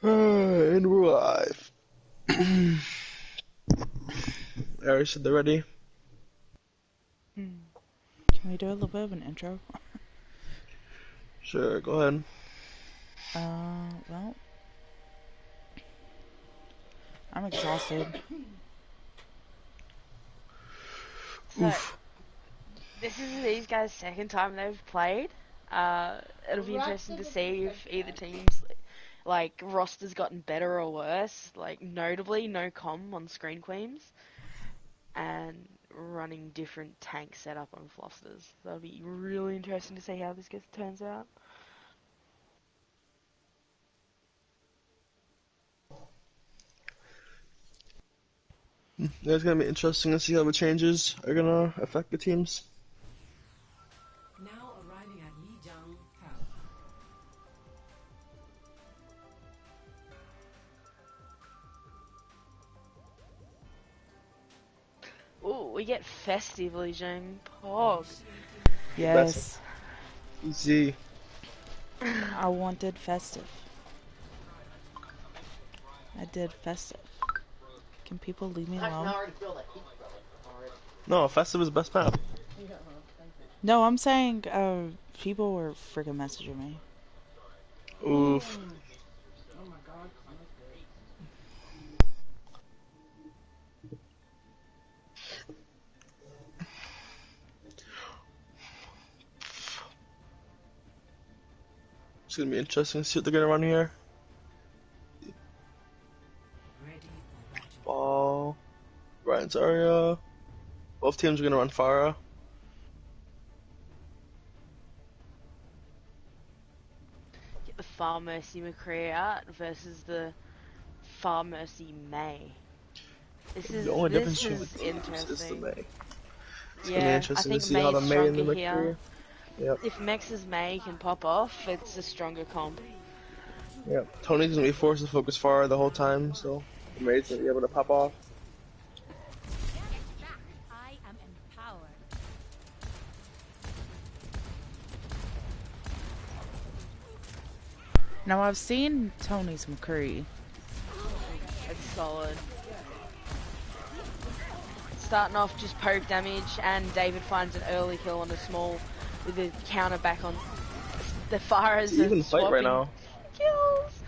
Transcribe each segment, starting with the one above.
And we're live. Alright, said they're ready. Can we do a little bit of an intro? Sure, go ahead. Well, I'm exhausted. So, Oof. this is these guys' second time they've played. It'll be interesting to see if either team's like roster's gotten better or worse. Like notably, no comm on Screen Queens and running different tank setup on Fluffsters. That'll be really interesting to see how this turns out. It's gonna be interesting to see how the changes are gonna affect the teams. Now arriving at Lijiang Town. Ooh, we get festive, Lijiang. Pog. Yes, Easy. I wanted festive. I did festive. Can people leave me alone? No, Festive is the best map. No, I'm saying, people were freaking messaging me. Oof. Oh my god. It's gonna be interesting to see what they're gonna run here. Ready for battle. Ball. Ryan's Arya. Both teams are gonna run Pharah. Get the Far Mercy McCree out versus the Far Mercy May. The only difference This between is the teams is the interesting. May. It's gonna be Yeah, I interesting to think see how the May's May and the stronger McCree. here. Yep. If Mex's May can pop off, it's a stronger comp. Yep. Tony's gonna be forced to focus Pharah the whole time, so the May's gonna be able to pop off. I am empowered. Now, I've seen Tony's McCree. It's solid. Starting off just poke damage, and David finds an early kill on a small with a counter back on the Pharah's. You can fight right now. Kills.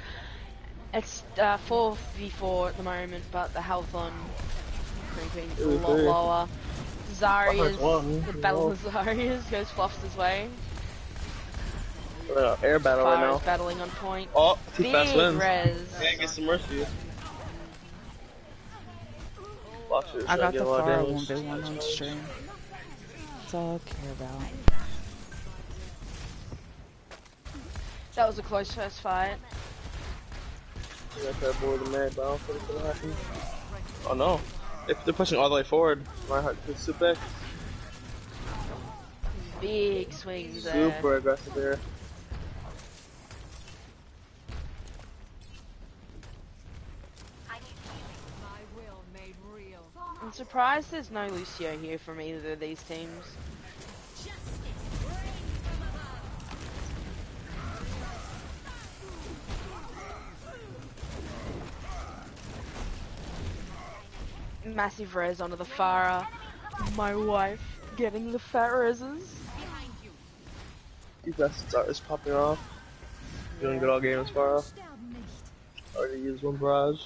It's 4v4 at the moment, but the health on Green Queen's a lot lower. Zarya's, the battle of Zarya's goes Fluffsters' way. Air battle right now. Pharah's battling on point. Oh, too Big fast wins. res. Yeah, get some mercy. I got the Pharah 1v1 on stream. That's all I care about. That was a close first fight. Yeah, that board the mad, but I don't think it's gonna happen. Oh no. If they're pushing all the way forward, my heart is super big. Big swings there. Super aggressive there. My will made real. I'm surprised there's no Lucio here from either of these teams. Massive res onto the Pharah. My wife getting the fat reses. These best is popping off. Doing good all game as far. Already used one barrage.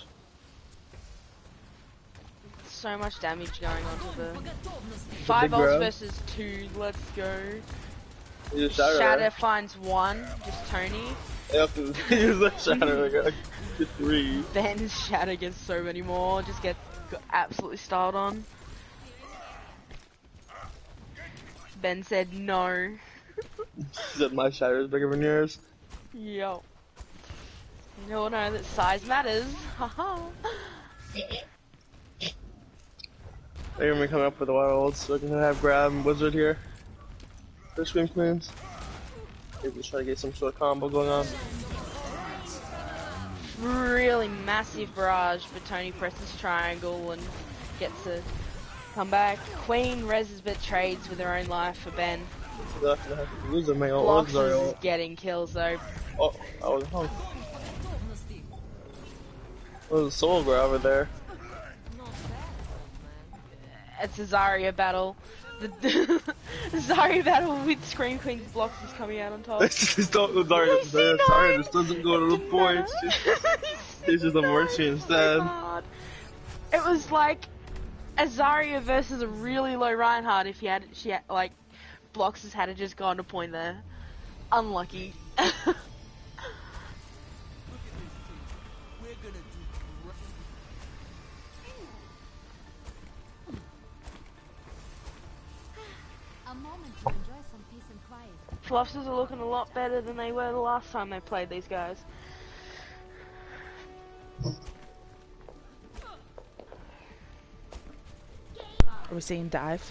So much damage going onto the 5 ults versus 2. Let's go. Shatter finds 1, just Tony. They have to use the Shatter, like, get 3. Then Shatter gets so many more, just gets absolutely styled on. Ben said no. He said my Shatter is bigger than yours. Yo. You all know that size matters. Haha. They're gonna be coming up with the wilds, so we're gonna have Grab and Wizard here. For Scream Queens. Maybe just try to get some sort of combo going on. Really massive barrage, but Tony presses triangle and gets a comeback. Queen reses but trades with her own life for Ben. They're gonna have to lose their main ult. Blocks Or is their ult. getting kills though. Oh, I was hung. There's a soul grabber there. It's a Zarya battle. The Zarya battle with Scream Queen's blocks is coming out on top. Just don't go Zarya. Zarya just doesn't go to the point. She's just a mercy instead. It was like a Zarya versus a really low Reinhardt if she had like blocks had to just gone to point there. Unlucky. A moment to enjoy some peace and quiet. Fluffsters are looking a lot better than they were the last time they played these guys. Are we seeing dive?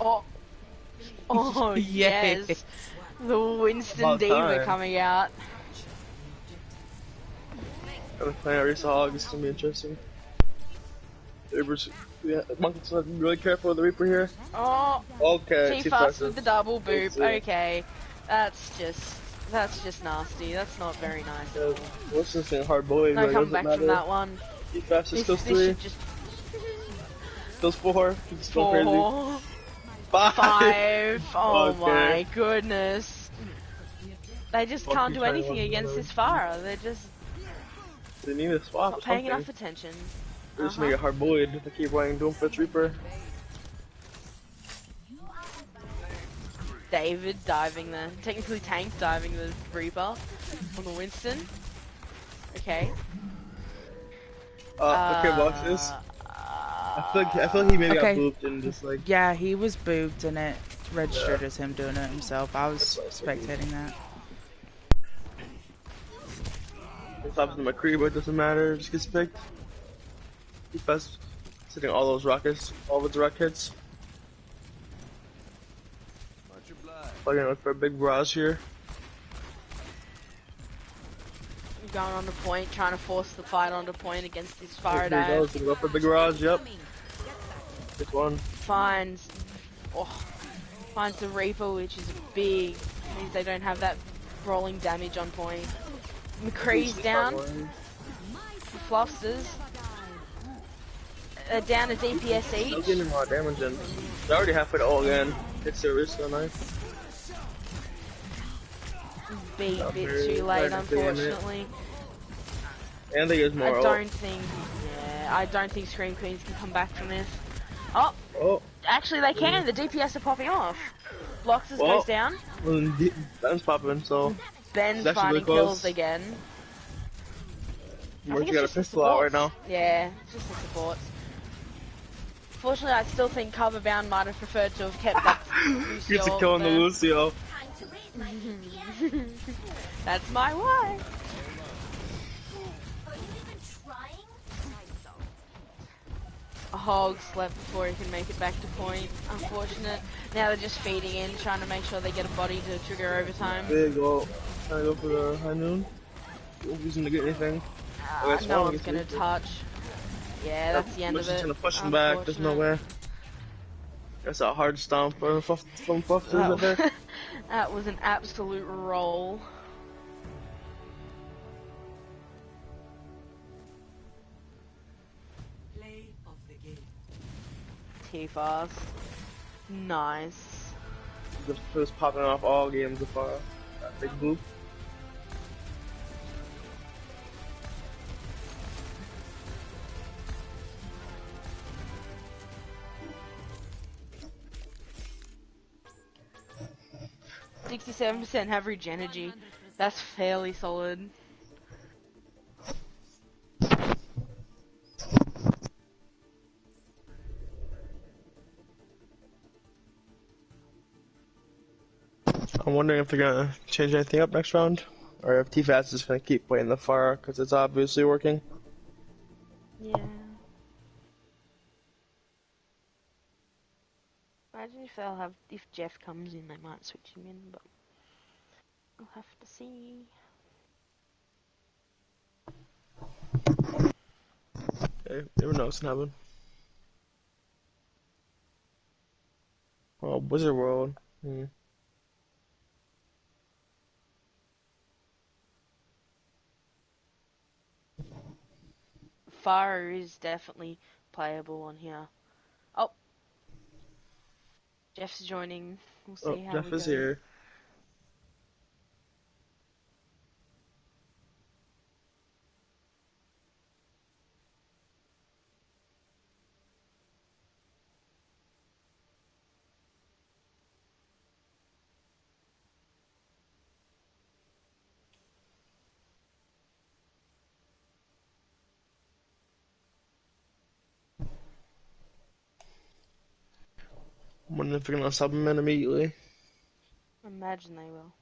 Oh yes. The Winston Diva coming out. I'm playing Arisa Hog, it's gonna be interesting. Reaper's, yeah, Monkey's gonna be really careful with the Reaper here. Oh, okay, too fast with the double boop. Okay, that's just nasty. That's not very nice. Yeah, Winston's getting hard bullied. No come back from that one. Too fast, it kills This 3. should just Kills 4. It's still crazy. 4, 5. 5. Oh Okay. my goodness. They just can't do anything against this Pharah. They're just They need to swap not or paying something. enough attention. They just make it hard bullied if they keep running Doom Fist Reaper. David diving the, technically Tank diving the Reaper on the Winston. Okay. Okay, boxes. I feel like he maybe got Okay. booped and just like. Yeah, he was booped and it registered as him doing it himself. I was spectating that. It's up to McCree, but it doesn't matter. Just gets picked. He fast sitting all those rockets, all of the rockets. Probably gonna look for a big barrage here. Going on the point, trying to force the fight onto point against this Pharah Here he dive. goes. Gonna go for a big barrage. Yep. This one. Finds the Reaper, which is big. Means they don't have that rolling damage on point. McCree's down. The Fluffsters. Down a DPS Still each. getting more damage in. They're already halfway to all again. It's serious, so nice. Beat a bit too late, unfortunately. And they use more. I don't think Scream Queens can come back from this. Oh, Oh. actually they can. The DPS are popping off. Bloxers goes down. Well, then Ben's popping, so. Ben's That's finding really close. kills again. I Mercy think got a it's just the pistol out right supports. now. Yeah, it's just the supports. Fortunately, I still think Coverbound might have preferred to have kept that Lucio Gets a kill on the there. Lucio. That's my wife. A hog slept before he can make it back to point. Unfortunate. Now they're just feeding in, trying to make sure they get a body to trigger overtime. Big go. Trying to go for the high noon. Using to get anything. No one's gonna touch. Yeah, that's the end of it. Trying to push him back. There's no way. That's a hard stomp from Fluffsters right there. That was an absolute roll. Play of the game. T-Fast. Nice. Just popping off all games so far. That big boop. %67% average energy. That's fairly solid. I'm wondering if they're gonna change anything up next round, or if T-Fast is gonna keep playing the Pharah because it's obviously working. Yeah. Imagine if Jeff comes in, they might switch him in, but we'll have to see. Hey, never know what's gonna happen. Oh, Wizard World. Fire is definitely playable on here. Oh, Jeff's joining. We'll see how Jeff we is go. here. I'm wondering if we're gonna sub him in immediately. Imagine they will.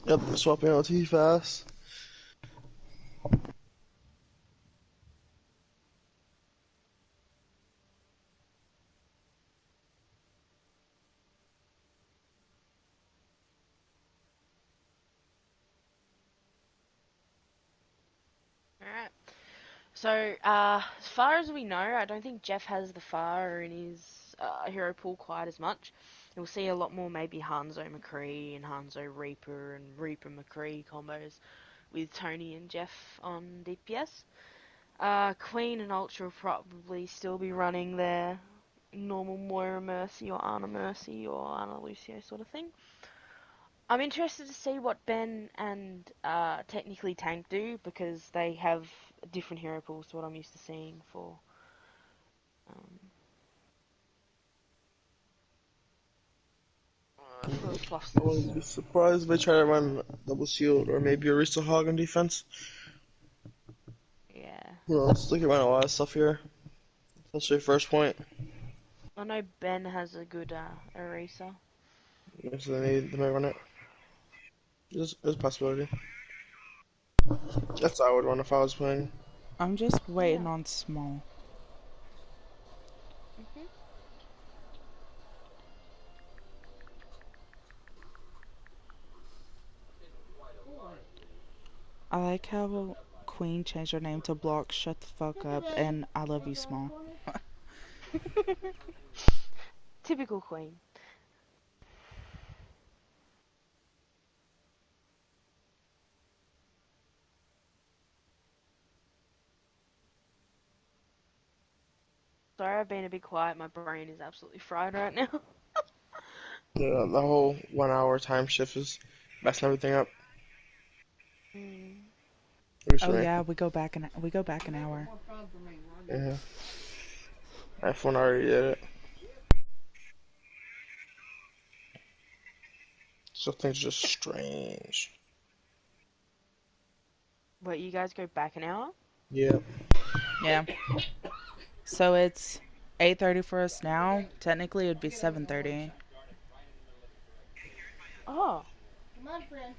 Yep, swapping out too fast. Alright. So, as far as we know, I don't think Jeff has the fire in his hero pool quite as much. We'll see a lot more maybe Hanzo McCree and Hanzo Reaper and Reaper McCree combos with Tony and Jeff on DPS. Queen and Ultra will probably still be running their normal Moira Mercy or Ana Mercy or Ana Lucio sort of thing. I'm interested to see what Ben and technically Tank do because they have different hero pools to what I'm used to seeing for I Fluffsters. wouldn't be surprised if they try to run double shield or maybe a Arista Hog on defense. Yeah. Who knows? They can run a lot of stuff here. Especially first point. I know Ben has a good eraser. So they may run it. There's a possibility. That's what I would run if I was playing. I'm just waiting on small. Mhm. I like how Queen changed her name to Block Shut the Fuck Up and I Love You Small. Typical Queen. Sorry, I've been a bit quiet. My brain is absolutely fried right now. Yeah, the whole 1 hour time shift is messing everything up. Oh yeah, we go back an hour. Yeah. iPhone already did it. So things are just strange. Wait, you guys go back an hour? Yeah. Yeah. So it's 8:30 for us now. Technically, it'd be 7:30. Oh. Come on, friend.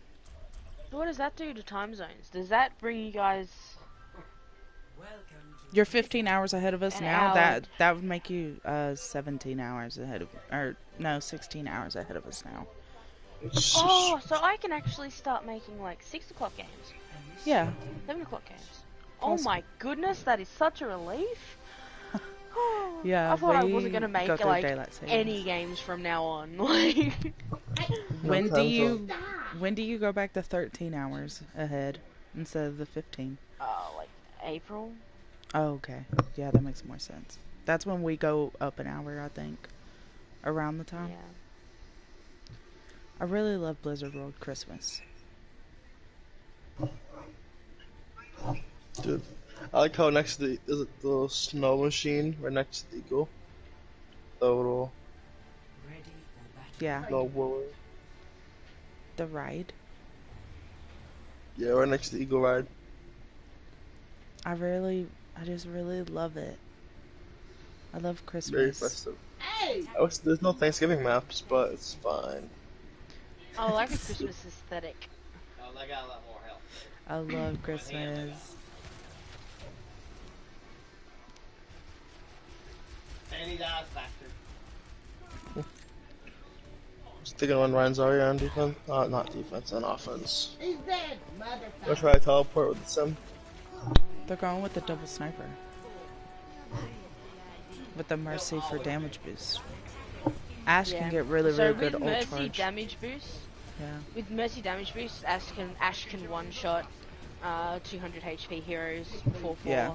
So what does that do to time zones? Does that bring you guys You're 15 hours ahead of us an now. hour? That would make you 17 hours ahead of, or no, 16 hours ahead of us now. Oh, so I can actually start making like 6 o'clock games. Yeah. 7 o'clock games. Oh my goodness, that is such a relief. Yeah, I thought I wasn't gonna make like any any games from now on. Like, when do you go back to 13 hours ahead instead of the 15? like April. Oh, okay. Yeah, that makes more sense. That's when we go up an hour, I think, around the time. Yeah. I really love Blizzard World Christmas. Dude, I like how next to the little snow machine right next to the eagle. The little snow blower. The ride. Yeah, right next to the eagle ride. I just really love it. I love Christmas. Very festive. Hey! There's no Thanksgiving maps, but it's fine. Oh, I like a Christmas aesthetic. Oh, they got a lot more help. I love Christmas. Just thinking when Ryan's already on defense. Not defense, on offense. He's dead, motherfucker. Let's try to teleport with the sim. They're going with the double sniper. With the Mercy for damage boost. Ash can get really good ult Mercy charge. damage boost. Yeah. With Mercy damage boost, Ash can one shot 200 HP heroes 4-4. Yeah.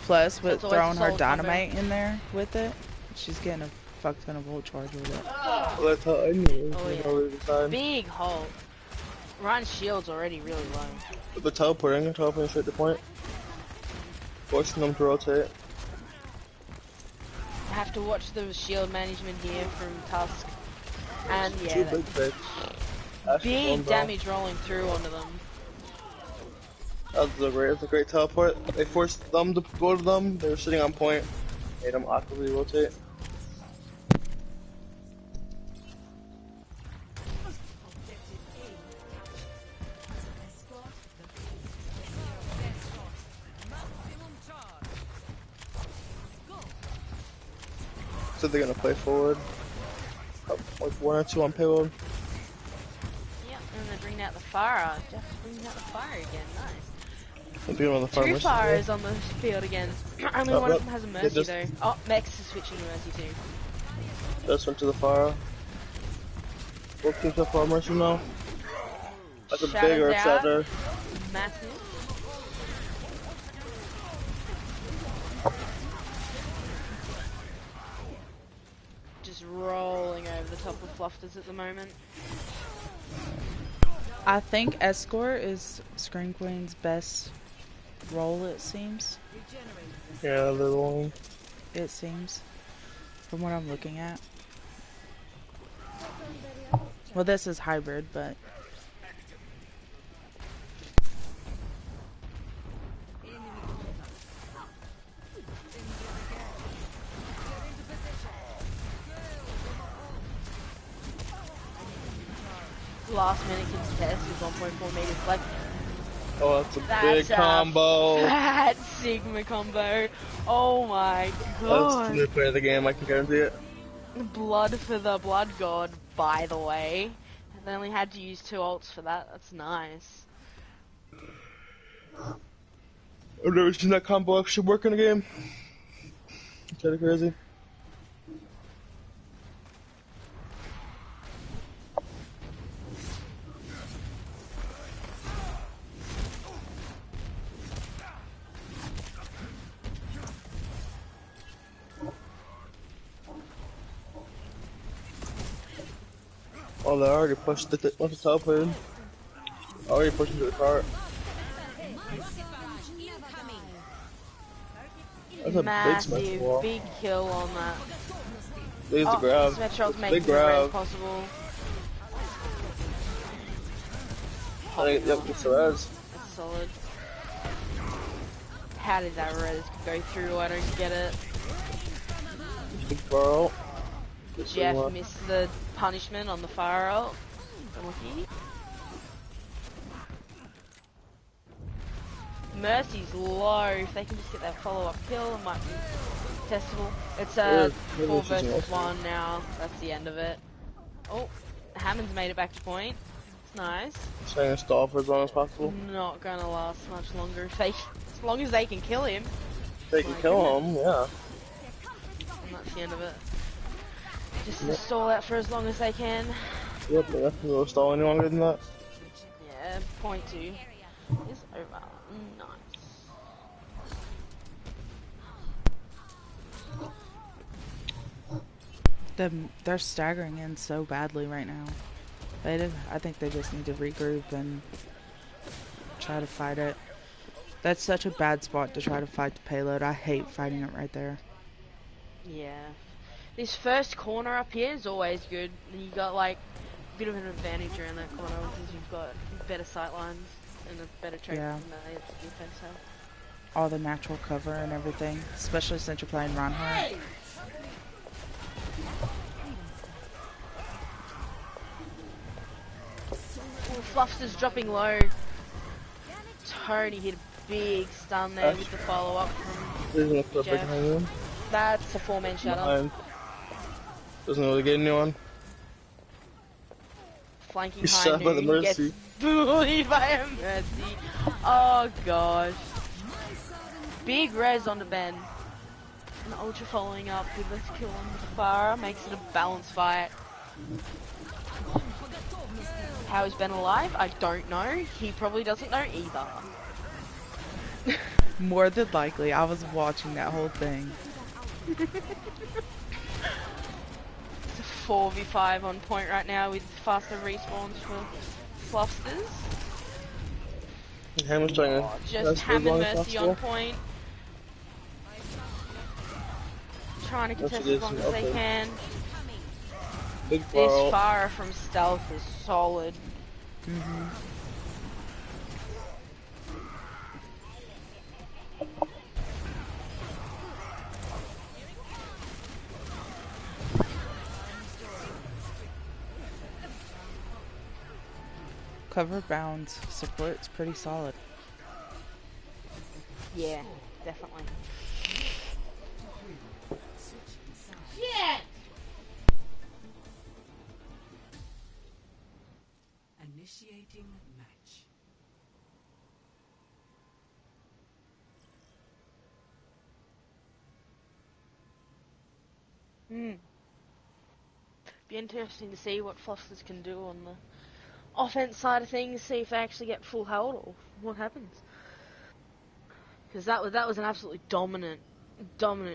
Plus, with So throwing her solid dynamite in there with it, she's getting a fuck ton of ult charge with it. Well, that's how I knew. Oh yeah. Big hole. Ryan's shield's already really low. With the teleporting straight to point. Forcing them to rotate. I have to watch the shield management here from Tusk. And yeah, Two big fish. big damage rolling through onto them. That's a great teleport. They forced them to go to them. They were sitting on point. Made them awkwardly rotate. So they're gonna play forward. Like 1 or 2 on payload. Yep, and they bring out the fire. Just bringing out the fire again. Nice. I'm on the fire. 2 fires on the field again. Only one of them has a mercy just... though. Oh, Mex is switching to mercy too. Just went to the fire. Both teams have fire mercy now. That's a big earth shatter. Massive. Just rolling over the top of Fluffsters at the moment. I think Escort is Scream Queen's best role, it seems. Yeah, they're long. It seems. From what I'm looking at. Well, this is hybrid, but... Last minute contest is 1.4 meters left. Oh, that's a big combo. That Sigma combo. Oh my god. That's the play of the game, I can guarantee it. Blood for the blood god, by the way. They only had to use 2 ults for that. That's nice. I've never seen that combo actually work in a game. It's kinda crazy. Oh, they already pushed the teleport. Already pushed into the cart. That's a massive, big kill on that. There's the grab. Smetrod's making the res possible. I think, yep, it's the res. That's solid. How did that res go through? I don't get it. Big far out. Jeff missed the punishment on the fire ult. Unlucky. Mercy's low. If they can just get that follow-up kill, it might be testable. It's a 4 versus 1 now. That's the end of it. Oh, Hammond's made it back to point. It's nice. Staying in stall for as long as possible. Not gonna last much longer. If they, as long as they can kill him. They can kill him, yeah. And that's the end of it. Just stall out for as long as they can. Yep, they have to go stall any longer than that. Yeah, point 2 is over. Nice. They're staggering in so badly right now. I think they just need to regroup and try to fight it. That's such a bad spot to try to fight the payload. I hate fighting it right there. Yeah. This first corner up here is always good. You got like a bit of an advantage around that corner because you've got better sight lines and a better trade from the defense have. All the natural cover and everything, especially since you're playing Reinhardt. Ooh, Fluffsters dropping low. Tony hit a big stun there with the follow-up from There's no clip Jeff. behind him. That's a 4-man shadow. Behind. Doesn't really get anyone. Flanking He's high shot by the noon gets Mercy. bullied by a Mercy. Oh gosh. Big res on the Ben. And Ultra following up with this kill on the Farah makes it a balanced fight. How is Ben alive? I don't know. He probably doesn't know either. More than likely, I was watching that whole thing. It's a 4v5 on point right now with faster respawns for Fluffsters. Hammer's trying to Just Hammer Mercy on point. Trying to contest as long as they can. Big This ball. fire from stealth is solid. Cover bounds support's pretty solid. Yeah, definitely. Initiating match. Be interesting to see what Fluffsters can do on the offense side of things, see if they actually get full hold or what happens. Because that was an absolutely dominant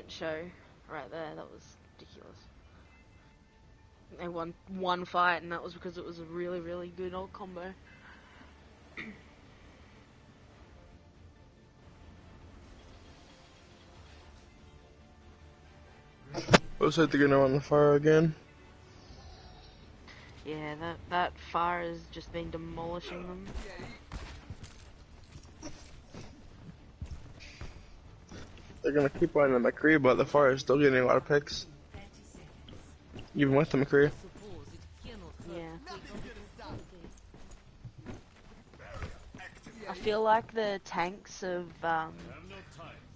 show right there. That was ridiculous. They won one fight, and that was because it was a really, really good old combo. Looks like they're gonna on the fire again. Yeah, that fire has just been demolishing them. They're gonna keep running the McCree, but the fire is still getting a lot of picks. Even with the McCree. Yeah. I feel like the tanks of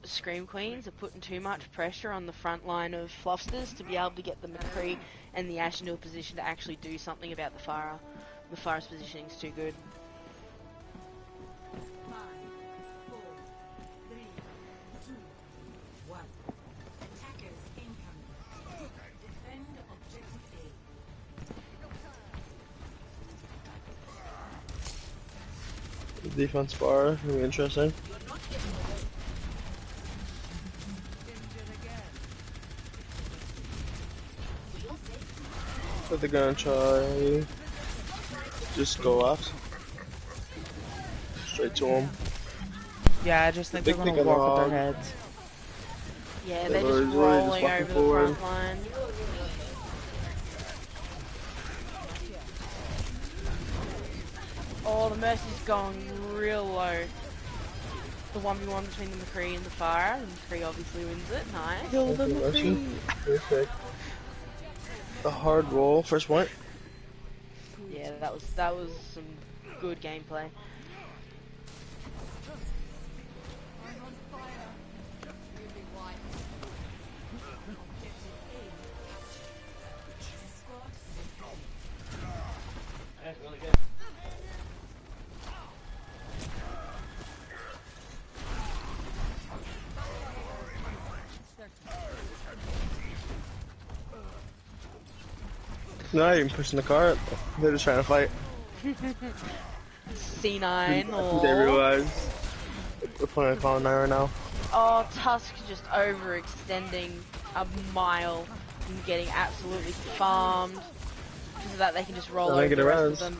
Scream Queens are putting too much pressure on the front line of Fluffsters to be able to get the McCree and the Ash into a position to actually do something about the Farah. The Farah's positioning is too good. 5, 4, 3, 2, 1. Attackers incoming. Defend objective A. The defense bar, gonna be interesting. But they're gonna try just go left. Straight to him. Yeah, I just think they're Big gonna pick on walk with the their hog. heads. Yeah, They're they're just really rolling walking over the forward. front line. Oh, the Mercy's going real low. The 1v1 between the McCree and the Fire. The McCree obviously wins it. Nice. Kill the Mercy. McCree. Perfect. The hard roll, first point. Yeah, that was some good gameplay. They're not even pushing the cart. They're just trying to fight. C9 I think they or... realize we're playing a Cloud 9 right now. Oh, Tusk just overextending a mile and getting absolutely farmed. So that they can just roll They're over making the a rest of res. them.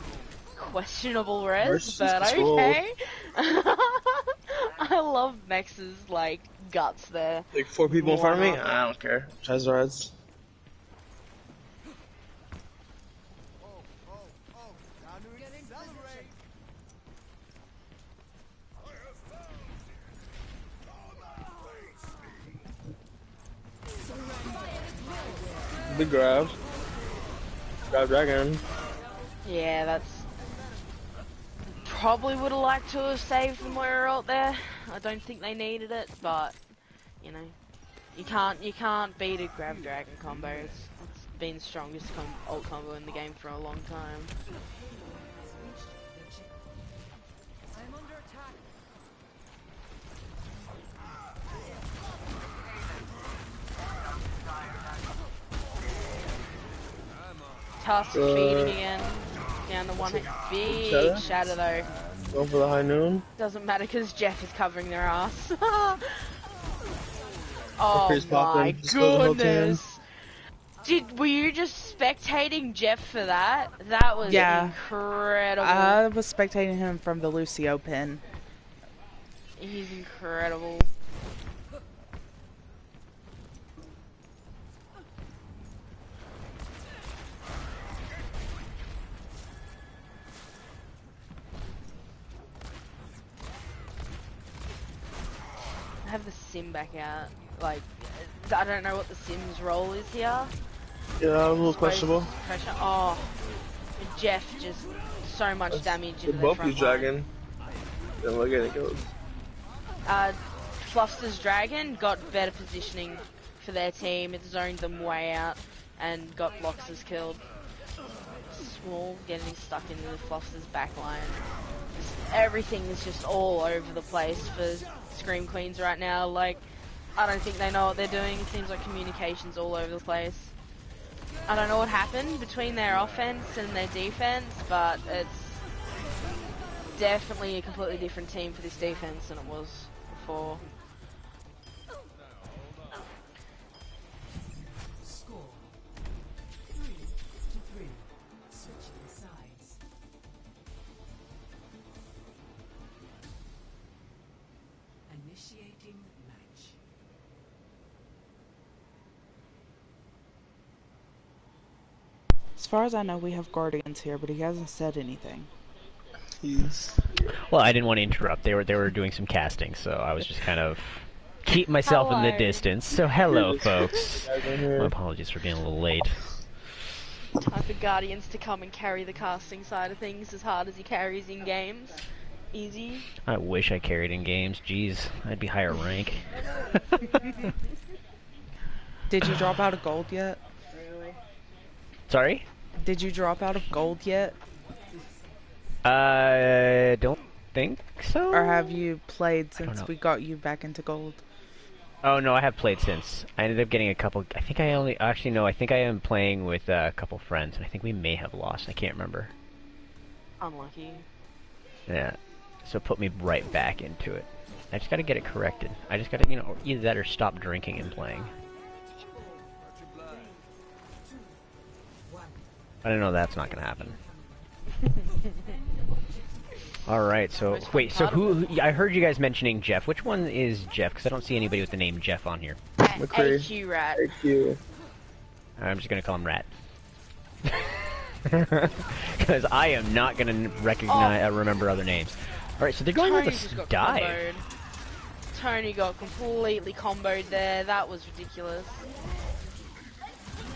Questionable res, Mercy's but controlled. okay. I love Mex's, like, guts there. Like 4 people in front of me? Wow. I don't care. Tries the res. Big grab. Grab dragon. Yeah, that's... Probably would have liked to have saved the Moira out there. I don't think they needed it, but... you know, you can't beat a grab dragon combo. It's been the strongest ult combo in the game for a long time. Task feeding again. Down the one hit. Big shadow though. Going for the high noon. Doesn't matter because Jeff is covering their ass. Oh Mercury's my popping. Just kill the whole team. goodness. Were you just spectating Jeff for that? That was incredible. I was spectating him from the Lucio pin. He's incredible. I have the sim back out. Like, I don't know what the sim's role is here. Yeah, a little questionable. Pressure. Oh, Jeff just so much damage into the both front use dragon. Then we're getting killed. Fluffsters dragon got better positioning for their team. It zoned them way out and got Bloxers killed. Small getting stuck into the Fluffsters backline. Everything is just all over the place for Scream Queens right now. Like, I don't think they know what they're doing. It seems like communication's all over the place. I don't know what happened between their offense and their defense, but it's definitely a completely different team for this defense than it was before. Score 3-3. Switching sides. Initiating match. As far as I know, we have Guardians here, but he hasn't said anything. Well, I didn't want to interrupt. They were doing some casting, so I was just kind of keep myself in the distance. So hello, folks. My apologies for being a little late. Time for Guardians to come and carry the casting side of things as hard as he carries in games. Easy. I wish I carried in games. Jeez, I'd be higher rank. Did you drop out of gold yet? Sorry? Did you drop out of gold yet? Don't think so. Or have you played since we got you back into gold? Oh no, I have played since. I ended up getting a couple. I think I only actually no. I think I am playing with a couple friends, and I think we may have lost. I can't remember. Unlucky. Yeah, so put me right back into it. I just got to get it corrected. I just got to, either that or stop drinking and playing. I don't know. That's not gonna happen. Alright, so, wait, so who, I heard you guys mentioning Jeff. Which one is Jeff? Because I don't see anybody with the name Jeff on here. AQ Rat. AQ. I'm just gonna call him Rat. Because I am not gonna recognize, remember other names. Alright, so they're going with a dive. Tony got completely comboed there. That was ridiculous.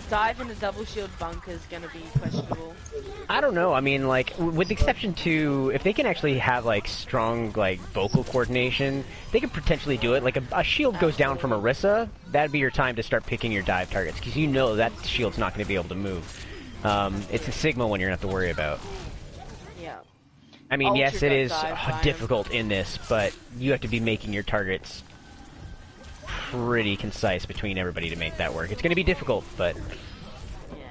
Dive into double shield bunker is going to be questionable. I don't know. I mean, like, with the exception to if they can actually have like strong like vocal coordination, they could potentially do it. Like a shield goes down from Orisa, that'd be your time to start picking your dive targets because you know that shield's not going to be able to move. It's a Sigma one you're going to have to worry about. Yeah. I mean, yes, it is difficult in this, but you have to be making your targets pretty concise between everybody to make that work. It's going to be difficult, but... Yeah.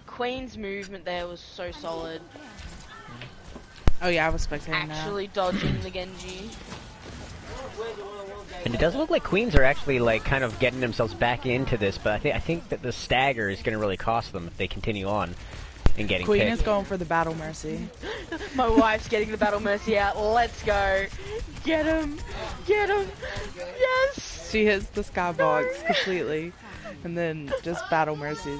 Queen's movement there was so solid. Oh yeah, I was spectating Actually dodging the Genji. And it does look like Queens are actually, like, kind of getting themselves back into this, but I think that the stagger is going to really cost them if they continue on and getting Queen picked. is going for the Battle Mercy. My wife's getting the Battle Mercy out. Let's go. Get him. Get him. Yes. She hits the skybox completely, and then just Battle Mercies.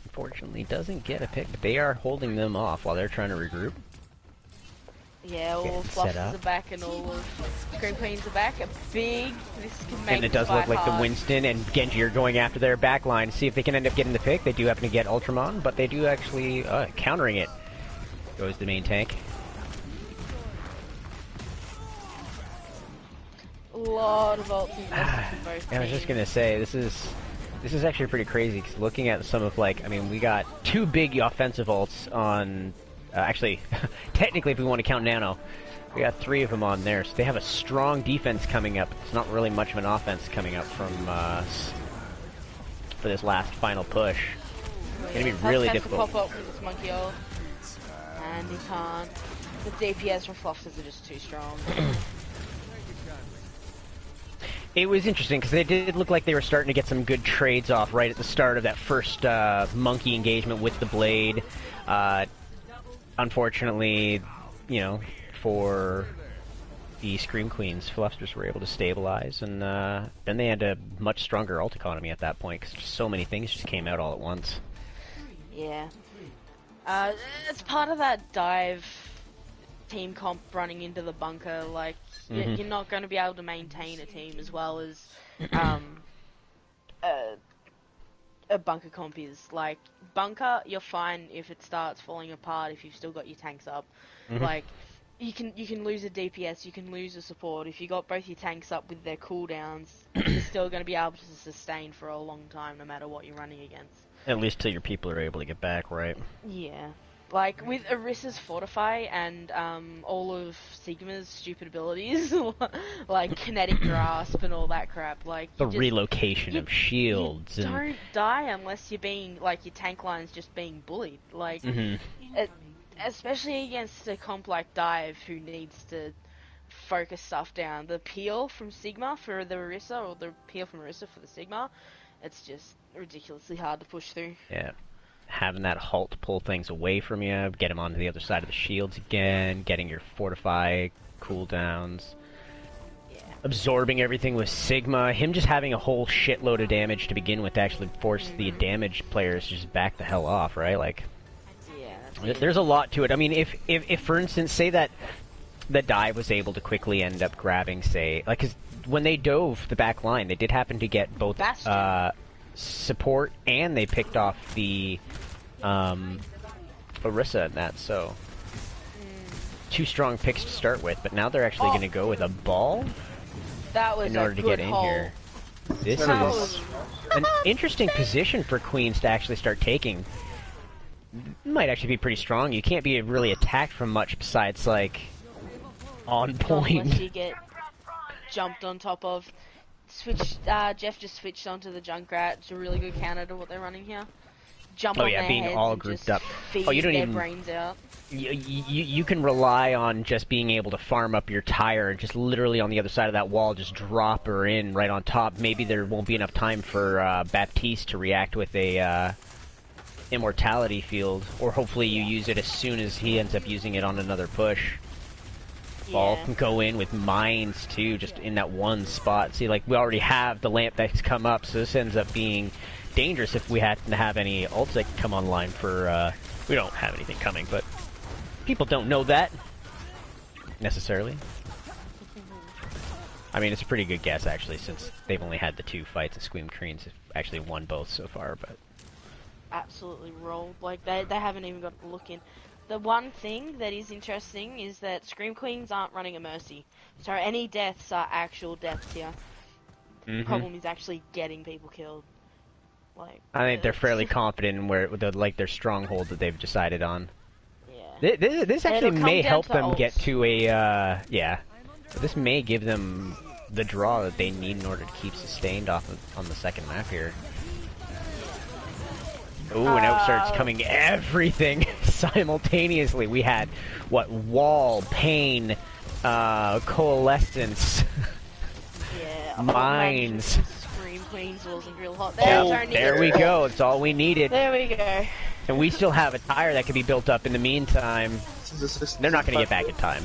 Unfortunately, doesn't get a pick, but they are holding them off while they're trying to regroup. Yeah, all Fluffsters are back and all of Scream Queens are back. This can make And it does look like the Winston and Genji are going after their back line to see if they can end up getting the pick. They do happen to get Ultramon, but they do actually countering it. Goes the main tank. lot of ults invested from both I was just teams. gonna say, this is actually pretty crazy, because looking at some of, like, I mean, we got 2 big offensive ults on, actually, technically if we want to count Nano, we got 3 of them on there, so they have a strong defense coming up. It's not really much of an offense coming up from, for this last final push. It's gonna be really difficult. Pop up with this monkey ult, and he can't. The DPS from Fluffsters are just too strong. It was interesting, because they did look like they were starting to get some good trades off right at the start of that first monkey engagement with the blade. Unfortunately, you know, for the Scream Queens, Fluffsters were able to stabilize, and then they had a much stronger ult economy at that point, because so many things just came out all at once. Yeah. It's part of that dive team comp running into the bunker. Like, you're not going to be able to maintain a team as well as a bunker comp is. Like, bunker, you're fine if it starts falling apart, if you've still got your tanks up. Like, you can lose a DPS, you can lose a support. If you got both your tanks up with their cooldowns, you're still going to be able to sustain for a long time, no matter what you're running against. At least till your people are able to get back, right? Yeah. Like, with Orisa's Fortify and all of Sigma's stupid abilities, like Kinetic Grasp and all that crap, like... The relocation of shields. You don't die unless you're being, like, your tank line's just being bullied. Like, especially against a comp like Dive, who needs to focus stuff down. The peel from Sigma for the Orisa, or the peel from Orisa for the Sigma, it's just ridiculously hard to push through. Yeah. Having that halt pull things away from you, get him onto the other side of the shields again, getting your Fortify cooldowns, absorbing everything with Sigma, him just having a whole shitload of damage to begin with to actually force the damaged players to just back the hell off, right? Like, there's a lot to it. I mean, if for instance, say that the Dive was able to quickly end up grabbing, say, like, because when they dove the back line, they did happen to get both support, and they picked off the Orisa in that, so 2 strong picks to start with, but now they're actually going to go with a ball in order to get in here. This is an interesting position for Queens to actually start taking. Might actually be pretty strong. You can't be really attacked from much besides, like, on point. Unless you get jumped on top of. Jeff just switched onto the Junkrat. It's a really good counter to what they're running here. Jump on their being heads all and grouped just up. Feed You don't their even brains out. You can rely on just being able to farm up your tire and just literally on the other side of that wall just drop her in right on top. Maybe there won't be enough time for Baptiste to react with a immortality field, or hopefully you use it as soon as he ends up using it on another push. Ball can go in with mines too, just in that one spot. See, like, we already have the lamp that's come up, so this ends up being dangerous if we happen to have any ults that come online for, we don't have anything coming, but people don't know that, necessarily. I mean, it's a pretty good guess, actually, since they've only had the 2 fights, and Scream Queens have actually won both so far, but... Absolutely rolled. Like, they haven't even got to look in. The one thing that is interesting is that Scream Queens aren't running a Mercy. So any deaths are actual deaths here. The problem is actually getting people killed. Like, I think they're fairly confident in where their stronghold that they've decided on. Yeah. This actually may help them ults. get to a this may give them the draw that they need in order to keep sustained on the second map here. Ooh, and out starts coming everything simultaneously. We had, what, Wall, Pain, Coalescence, Mines. Scream Queens wasn't real hot. There we go. It's all we needed. There we go. And we still have a tire that can be built up in the meantime. They're not going to get back in time.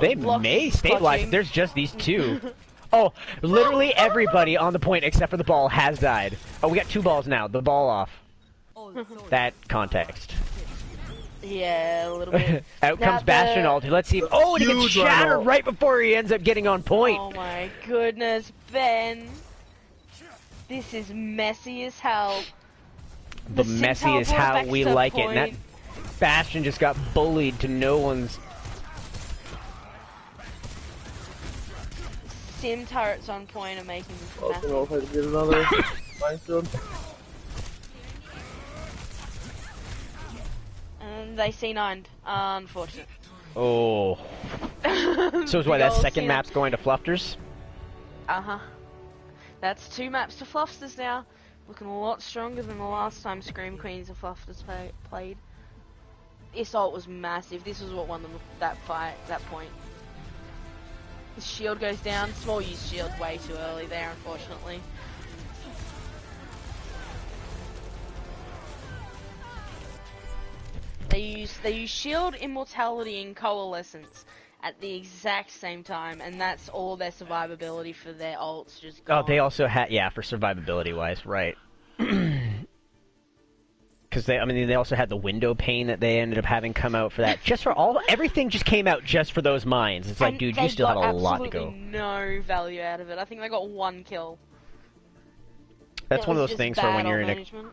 They may stabilize. There's just these 2. Oh, literally everybody on the point except for the ball has died. Oh, we got 2 balls now. The ball off. That context. Yeah, a little bit. Out comes Bastion ulti. Let's see if... Oh, and he gets shattered right before he ends up getting on point. Oh my goodness, Ben. This is messy as hell. The messy is how we like it. And that Bastion just got bullied to no one's... sim turrets on point are making this I don't massive. know if I can get another minefield. And they C9'd. Unfortunate. Oh. So is why The that old second sim. map's going to Fluffsters? Uh-huh. That's 2 maps to Fluffsters now. Looking a lot stronger than the last time Scream Queens of Fluffsters played. The assault was massive. This was what won them that fight, that point. His shield goes down. Small use shield way too early there, unfortunately. They use shield, immortality, and coalescence at the exact same time, and that's all their survivability for their ults just gone. Oh, they also had, yeah, for survivability wise, right. Because they also had the window pane that they ended up having come out for that. Just for everything just came out just for those mines. It's like, And dude, you still had a lot to go. absolutely no value out of it. I think they got 1 kill. That's It one of was those just things for bad when you're ult in management.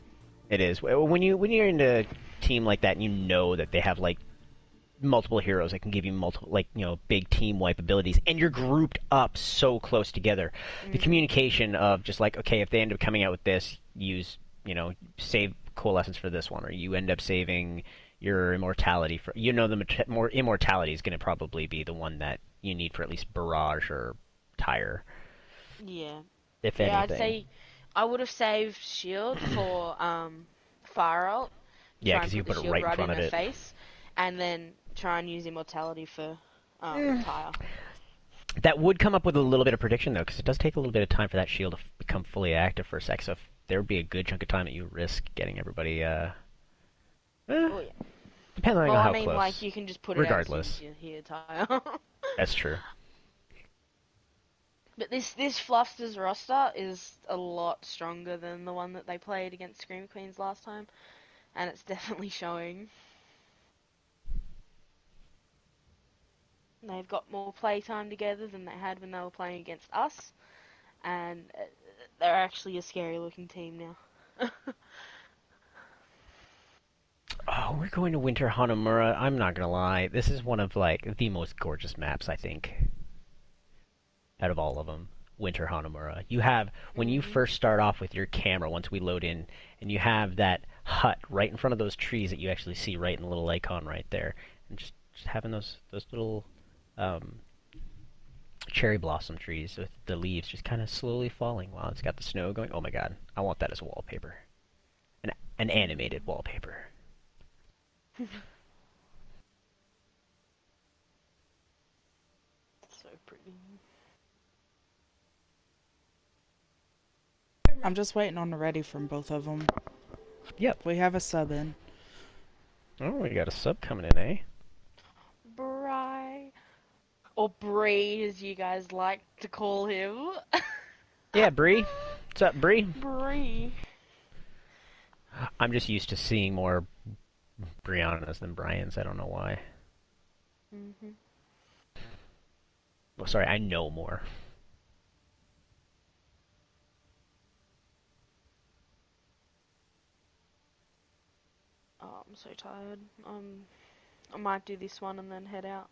It is. When you're in a team like that and you know that they have, like, multiple heroes that can give you multiple, like, you know, big team wipe abilities, and you're grouped up so close together. The communication of just like, okay, if they end up coming out with this, use, you know, save coalescence for this one, or you end up saving your immortality for, you know, the more immortality is going to probably be the one that you need for at least barrage or tire. Yeah. If Yeah, anything. I'd say I would have saved shield for fire ult. Yeah, Try and because you put put the it shield right in front in of their it. face, and then try and use immortality for tire. That would come up with a little bit of prediction, though, because it does take a little bit of time for that shield to become fully active for a sec, so if there would be a good chunk of time that you risk getting everybody, Oh yeah. depending on Well, how I mean, close. like, you can just put it Regardless. out as soon as you hear tire. That's true. But this Fluffsters roster is a lot stronger than the one that they played against Scream Queens last time, and it's definitely showing. They've got more playtime together than they had when they were playing against us, and they're actually a scary looking team now. Oh, we're going to Winter Hanamura. I'm not gonna lie. This is one of, like, the most gorgeous maps, I think, out of all of them. Winter Hanamura. You have, when you first start off with your camera, once we load in, and you have that hut right in front of those trees that you actually see right in the little icon right there, and just having those little cherry blossom trees with the leaves just kind of slowly falling while it's got the snow going. Oh my god, I want that as wallpaper. An animated wallpaper. So pretty. I'm just waiting on the ready from both of them. Yep. We have a sub in. Oh, we got a sub coming in, eh? Bri. Or Bree, as you guys like to call him. Yeah, Bree. What's up, Bree? Bree. I'm just used to seeing more Briannas than Brians. I don't know why. Well, sorry, I know more. Oh, I'm so tired. I might do this one and then head out.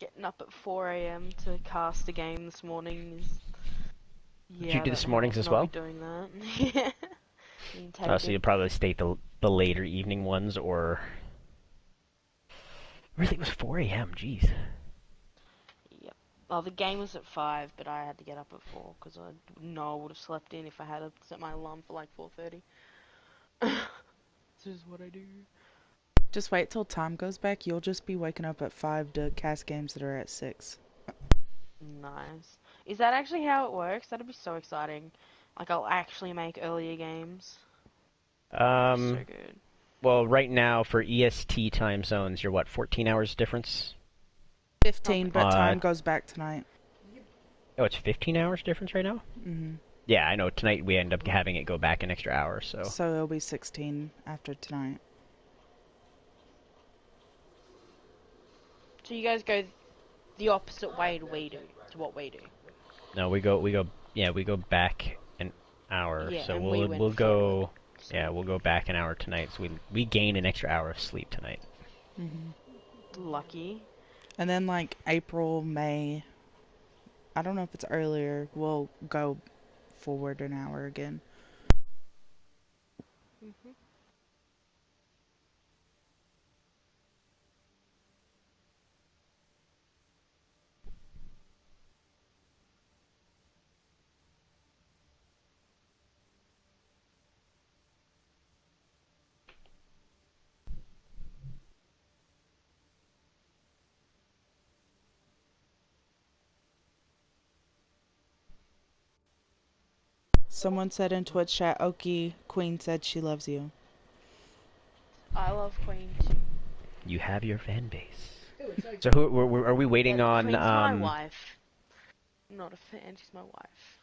Getting up at 4 AM to cast a game this morning is... Did Yeah, you do this mornings as well? doing that. Yeah. Oh, so you'll probably stay the later evening ones, or... Really, it was 4 a.m., jeez. Yep. Well, the game was at 5, but I had to get up at 4, because I know I would have slept in if I had set my alarm for like 4:30. This is what I do. Just wait till time goes back. You'll just be waking up at 5 to cast games that are at 6. Nice. Is that actually how it works? That'd be so exciting. Like, I'll actually make earlier games. So good. Well, right now, for EST time zones, you're what, 14 hours difference? 15, but time goes back tonight. Oh, it's 15 hours difference right now? Mm-hmm. Yeah, I know. Tonight we end up having it go back an extra hour, so... So it'll be 16 after tonight. So you guys go the opposite way to what we do. No, we go back an hour. Yeah, so and we'll go we'll go back an hour tonight. So we gain an extra hour of sleep tonight. Mm-hmm. Lucky. And then like April, May, I don't know if it's earlier, we'll go forward an hour again. Mhm. Someone said in Twitch chat, Oki, Queen said she loves you. I love Queen too. You have your fan base. So who are we waiting Yeah, on? Queen's my wife. Not a fan, she's my wife.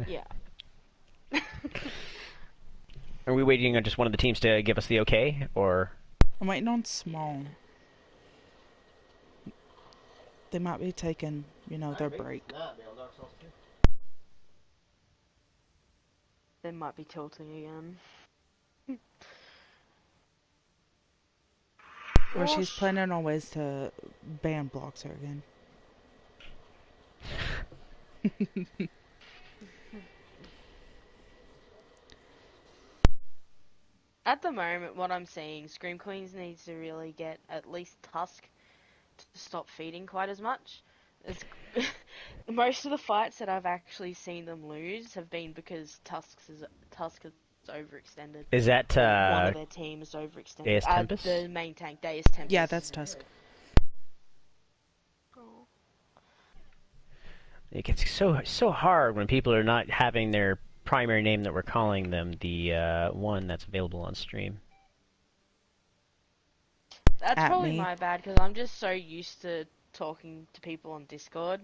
Yeah. Are we waiting on just one of the teams to give us the okay, or? I'm waiting on Small. They might be taking, their break. They might be tilting again. Or she's planning on ways to ban blocks her again. At the moment, what I'm seeing, Scream Queens needs to really get at least Tusk to stop feeding quite as much. It's most of the fights that I've actually seen them lose have been because Tusk is overextended. Is that One of their teams overextended. Deus Tempest? The main tank, Deus Tempest. Yeah, that's Tusk. Oh. It gets so hard when people are not having their primary name that we're calling them the one that's available on stream. That's At probably me. my bad because I'm just so used to talking to people on Discord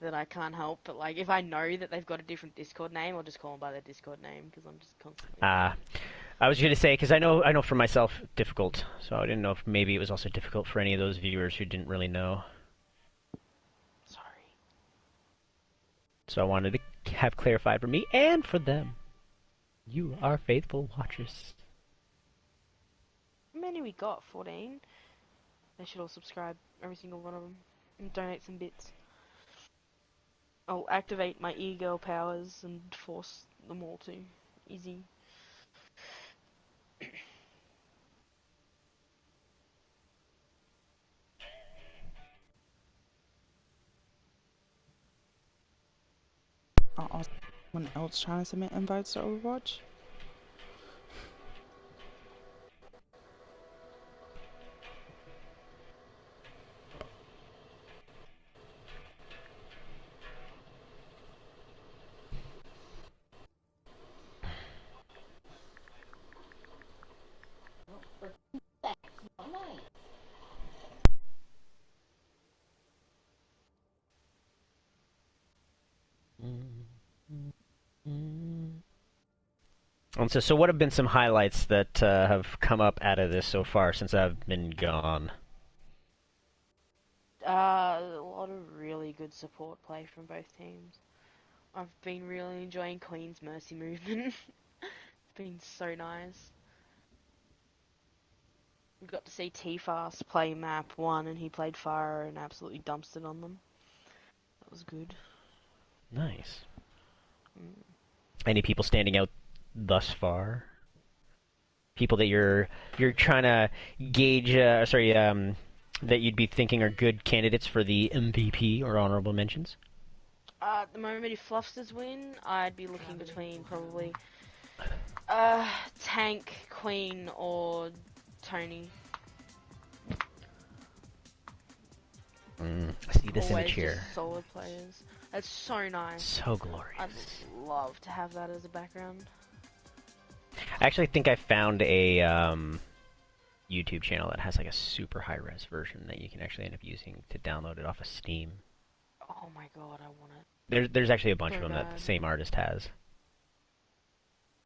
that I can't help. But like, if I know that they've got a different Discord name, I'll just call them by their Discord name because I'm just constantly. I was going to say, because I know for myself, difficult. So I didn't know if maybe it was also difficult for any of those viewers who didn't really know. Sorry. So I wanted to have clarified for me and for them. You are faithful watchers. How many we got? 14. They should all subscribe, every single one of them, and donate some bits. I'll activate my e-girl powers and force them all to. Easy. Also, someone else trying to submit invites to Overwatch? And so what have been some highlights that have come up out of this so far since I've been gone? A lot of really good support play from both teams. I've been really enjoying Queen's Mercy movement. It's been so nice. We got to see T-Fast play map 1 and he played Fire and absolutely dumpstered on them. That was good. Nice. Any people standing out thus far? People that you're trying to gauge, that you'd be thinking are good candidates for the MVP or honorable mentions? At the moment, if Fluffsters win, I'd be looking between probably Tank, Queen, or Tony. I see this Always image here. just solid players. That's so nice. So glorious. I'd love to have that as a background. I actually think I found a YouTube channel that has like a super high-res version that you can actually end up using to download it off of Steam. Oh my god, I want it. There's actually a bunch So of them that bad. the same artist has.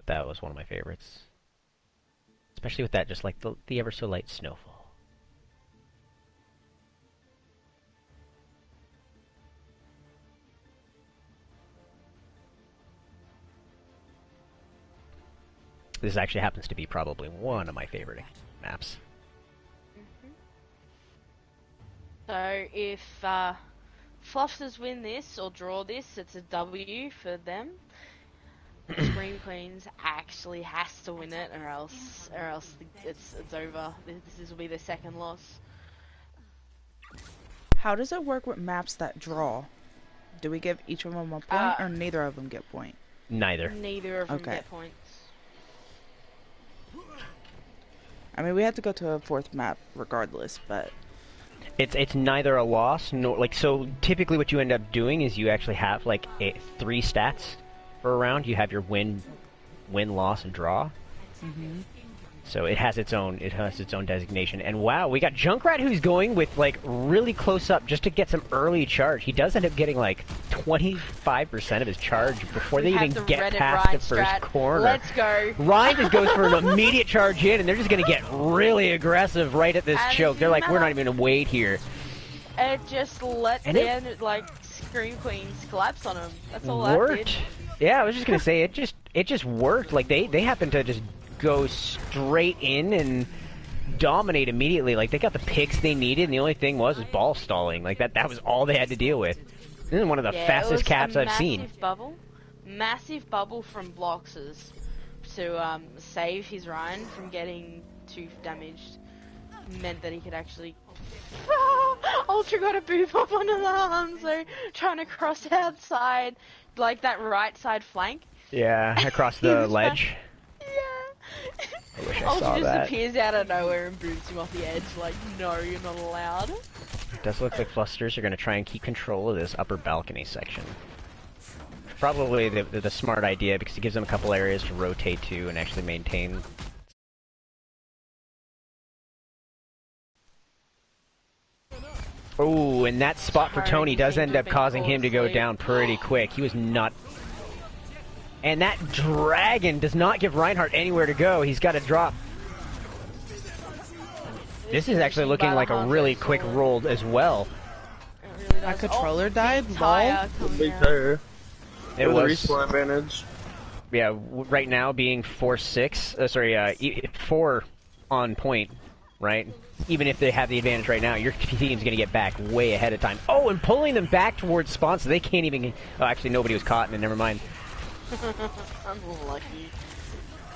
That was one of my favorites. Especially with that, just like the ever so light snowfall. This actually happens to be probably one of my favorite maps. So if Fluffsters win this or draw this, it's a W for them. Scream Queens actually has to win it, or else it's over. This will be their second loss. How does it work with maps that draw? Do we give each of them a point, or neither of them get point? Neither. Neither of them Okay. get points. I mean, we have to go to a fourth map regardless, but It's neither a loss nor like so. Typically, what you end up doing is you actually have like 3 stats for a round. You have your win, loss, and draw. So it has its own designation. And wow, we got Junkrat who's going with like really close up just to get some early charge. He does end up getting like 25% of his charge before they even get past the first corner. Let's go. Ryan just goes for an immediate charge in, and they're just going to get really aggressive right at this And choke. They're like, we're not even going to wait here. It just let And like Scream Queens collapse on him. That's all worked. that did. Yeah, I was just going to say, it just worked. Like, they happened to just go straight in and dominate immediately. Like, they got the picks they needed, and the only thing was ball stalling. Like, that was all they had to deal with. This is one of the fastest caps I've seen. Massive bubble from Bloxes to save his Ryan from getting too damaged. Meant that he could actually... Ultra got a boob up onto the Hanzo, trying to cross outside, like that right side flank. Yeah, across the ledge. Yeah. I wish I Ultra saw just that. appears out of nowhere and boots him off the edge, like, no, you're not allowed. It does look like Fluffsters are going to try and keep control of this upper balcony section. Probably the smart idea, because it gives them a couple areas to rotate to and actually maintain. Oh, and that spot for Tony does end up causing him to go down pretty quick. He was not... And that dragon does not give Reinhardt anywhere to go. He's got to drop. This is actually looking like a really quick roll as well. my controller died. Tire Lol. The big tire. It With a was... respawn advantage. Yeah, right now being 4-6, 4 on point, right? Even if they have the advantage right now, your team's going to get back way ahead of time. Oh, and pulling them back towards spawn so they can't even... Oh, actually, nobody was caught, and never mind. Unlucky.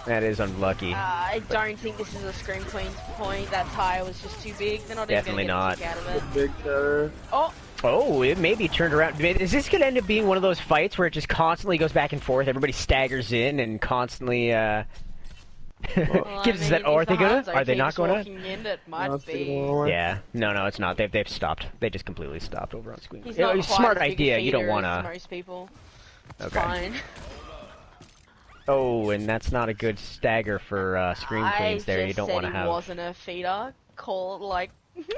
That is unlucky. I don't think this is a Scream Queen's point. That tire was just too big. They're not Definitely even going to not. get a kick out of it. Big tire. Oh! Oh, it maybe turned around. Is this going to end up being one of those fights where it just constantly goes back and forth, everybody staggers in, and constantly, Well, gives us that, oh, are they gonna? Are they not going to? In, it might No, be. Yeah, no, it's not. They've stopped. They just completely stopped over on screen. He's not quite Smart as big a idea. You don't feeder want as to. most people. It's Okay. fine. Oh, and that's not a good stagger for Scream Queens there. You don't want to have. I wasn't a feeder. Call it like.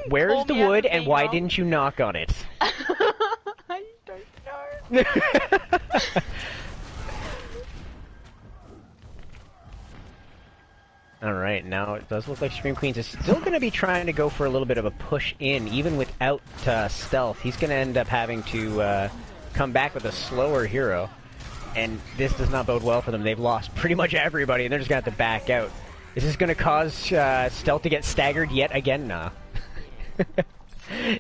Where's call the me out wood, for and being why wrong. didn't you knock on it? I don't know. Alright, now it does look like Scream Queens is still going to be trying to go for a little bit of a push in, even without stealth. He's going to end up having to come back with a slower hero, and this does not bode well for them. They've lost pretty much everybody, and they're just going to have to back out. Is this going to cause stealth to get staggered yet again? Nah.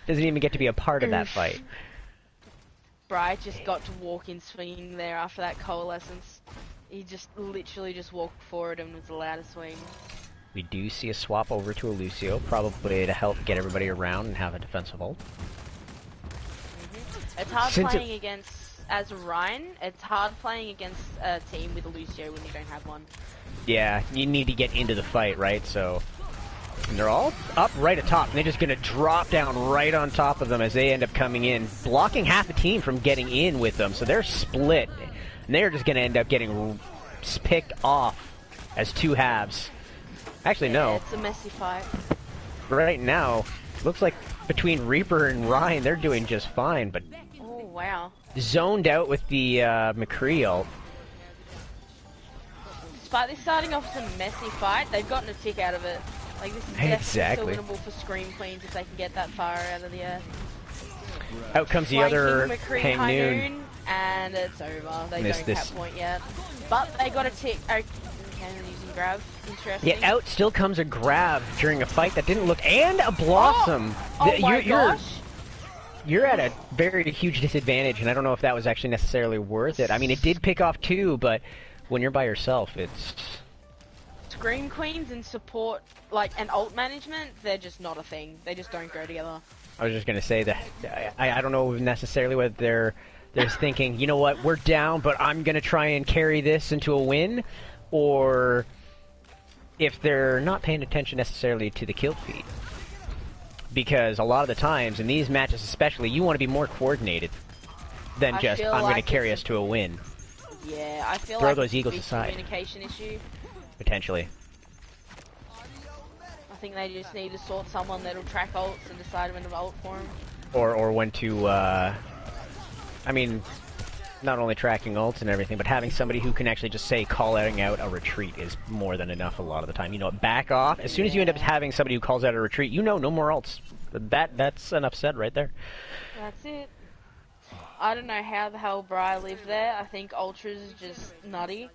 Doesn't even get to be a part of that fight. Bright just got to walk in swinging there after that coalescence. He just literally just walked forward and was allowed to swing. We do see a swap over to a Lucio, probably to help get everybody around and have a defensive ult. It's hard Since playing against, as Ryan, it's hard playing against a team with a Lucio when you don't have one. Yeah, you need to get into the fight, right? So, and they're all up right atop, and they're just going to drop down right on top of them as they end up coming in, blocking half the team from getting in with them. So they're split, and they're just going to end up getting picked off as two halves. Actually, no. It's a messy fight. Right now, looks like between Reaper and Ryan, they're doing just fine, but Oh, wow. zoned out with the McCree ult. Despite this starting off as a messy fight, they've gotten a tick out of it. Like, this is definitely Exactly. still winnable for Scream Queens if they can get that far out of the air. Out comes the other Flanking McCree Hang High Noon. Noon, and it's over. They Missed don't this. cap point yet. But they got a tick. Okay, using grab. Interesting. Yet out still comes a grab during a fight that didn't look, and a blossom. Oh my You're gosh. you're at a very huge disadvantage, and I don't know if that was actually necessarily worth it. I mean, it did pick off 2, but when you're by yourself, it's... Scream Queens and support, like, and ult management, they're just not a thing. They just don't go together. I was just gonna say that I don't know necessarily what they're thinking, you know what, we're down, but I'm gonna try and carry this into a win, or if they're not paying attention necessarily to the kill feed. Because a lot of the times, in these matches especially, you want to be more coordinated than just, I'm gonna carry us to a win. Yeah, I feel Throw like those eagles it's a aside. communication issue. Potentially. I think they just need to sort someone that'll track ults and decide when to ult for them. Or when to, I mean, not only tracking ults and everything, but having somebody who can actually just say calling out a retreat is more than enough a lot of the time. You know, back off. As soon as you end up having somebody who calls out a retreat, you know, no more ults. That's enough said right there. That's it. I don't know how the hell Bri lived there. I think Ultras is just nutty.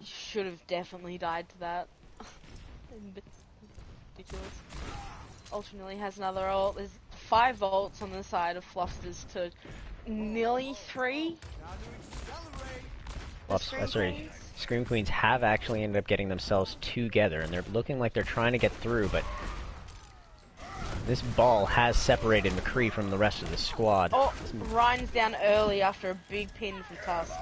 Should have definitely died to that. Ridiculous. Ultra nearly has another ult. There's 5 volts on the side of Fluffsters to nearly 3. Sorry, Scream Queens have actually ended up getting themselves together, and they're looking like they're trying to get through, but this ball has separated McCree from the rest of the squad. Oh, Ryan's down early after a big pin from Tusk.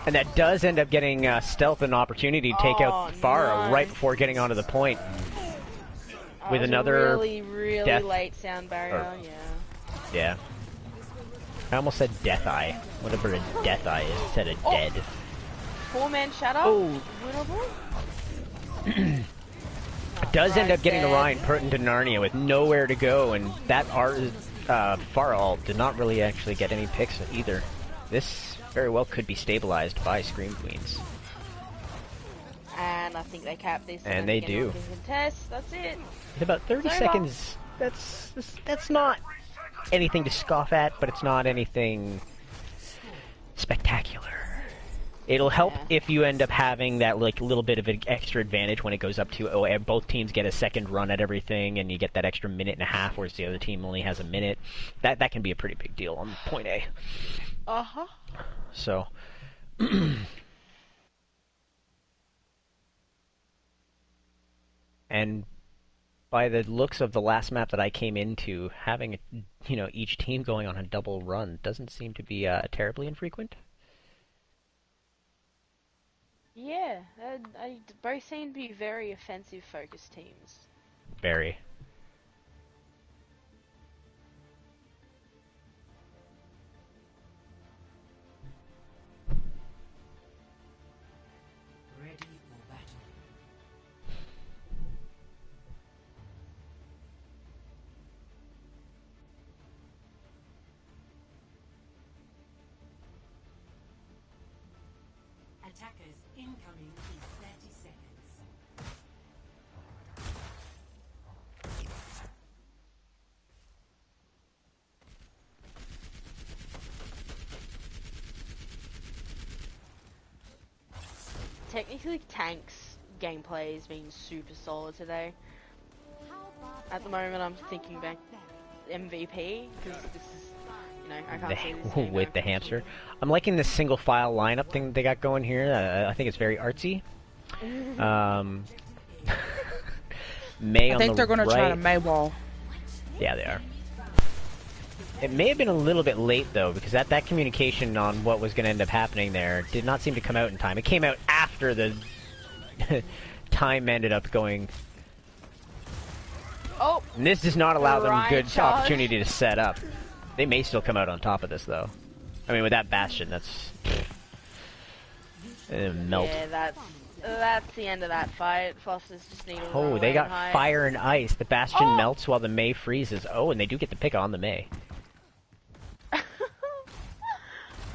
And that does end up getting Stealth an opportunity to take out Farah right before getting onto the point. With another really death, late sound barrier, yeah. I almost said Death Eye. Whatever a Death Eye is instead of dead. 4-man shatter. Oh. Winnable. Does end up getting Orion put into Narnia with nowhere to go, and that Farah ult did not really actually get any picks either. This very well could be stabilized by Scream Queens. And I think they cap this. And they do. Contest. That's it. With about 30 seconds, that's not anything to scoff at, but it's not anything spectacular. It'll help if you end up having that like little bit of an extra advantage when it goes up to both teams get a second run at everything, and you get that extra minute and a half, whereas the other team only has a minute. That can be a pretty big deal on point A. So. And by the looks of the last map that I came into, having each team going on a double run doesn't seem to be terribly infrequent. Yeah, both seem to be very offensive focused teams. Very. Ready for battle. Attackers incoming in 30 seconds. Technically, Tank's gameplay has been super solid today. At the moment, I'm thinking back MVP, because this is, I can't see this game with the hamster. I'm liking this single file lineup thing they got going here. I think it's very artsy. May I think they're going to try to May wall. Yeah, they are. It may have been a little bit late, though, because that communication on what was going to end up happening there did not seem to come out in time. It came out after the time ended up going. Oh! And this does not allow them Ryan good charge. opportunity to set up. They may still come out on top of this, though. I mean, with that Bastion, that's... melt. Yeah, that's the end of that fight. Fluffsters just need to Oh, they got fire and ice. The Bastion melts while the Mei freezes. Oh, and they do get the pick on the Mei.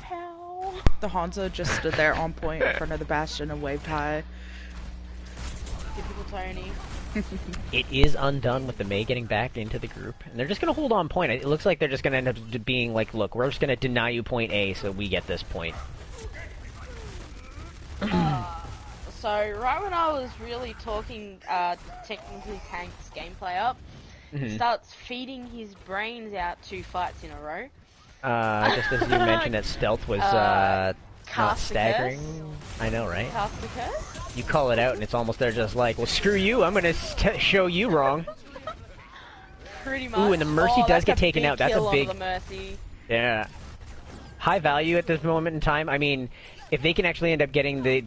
How? The Hanzo just stood there on point in front of the Bastion and waved high. Typical Tony. It is undone with the Mei getting back into the group. And they're just going to hold on point. It looks like they're just going to end up being like, look, we're just going to deny you point A so we get this point. So, right when I was really talking technically Tank's gameplay up, starts feeding his brains out 2 fights in a row. Just as you mentioned that stealth was not Cast a staggering. curse. I know, right? Cast the curse. You call it out, and it's almost they're just like, well, screw you. I'm gonna show you wrong. Pretty much. Ooh, and the mercy does get taken out. That's a big. The mercy. Yeah. High value at this moment in time. I mean, if they can actually end up getting the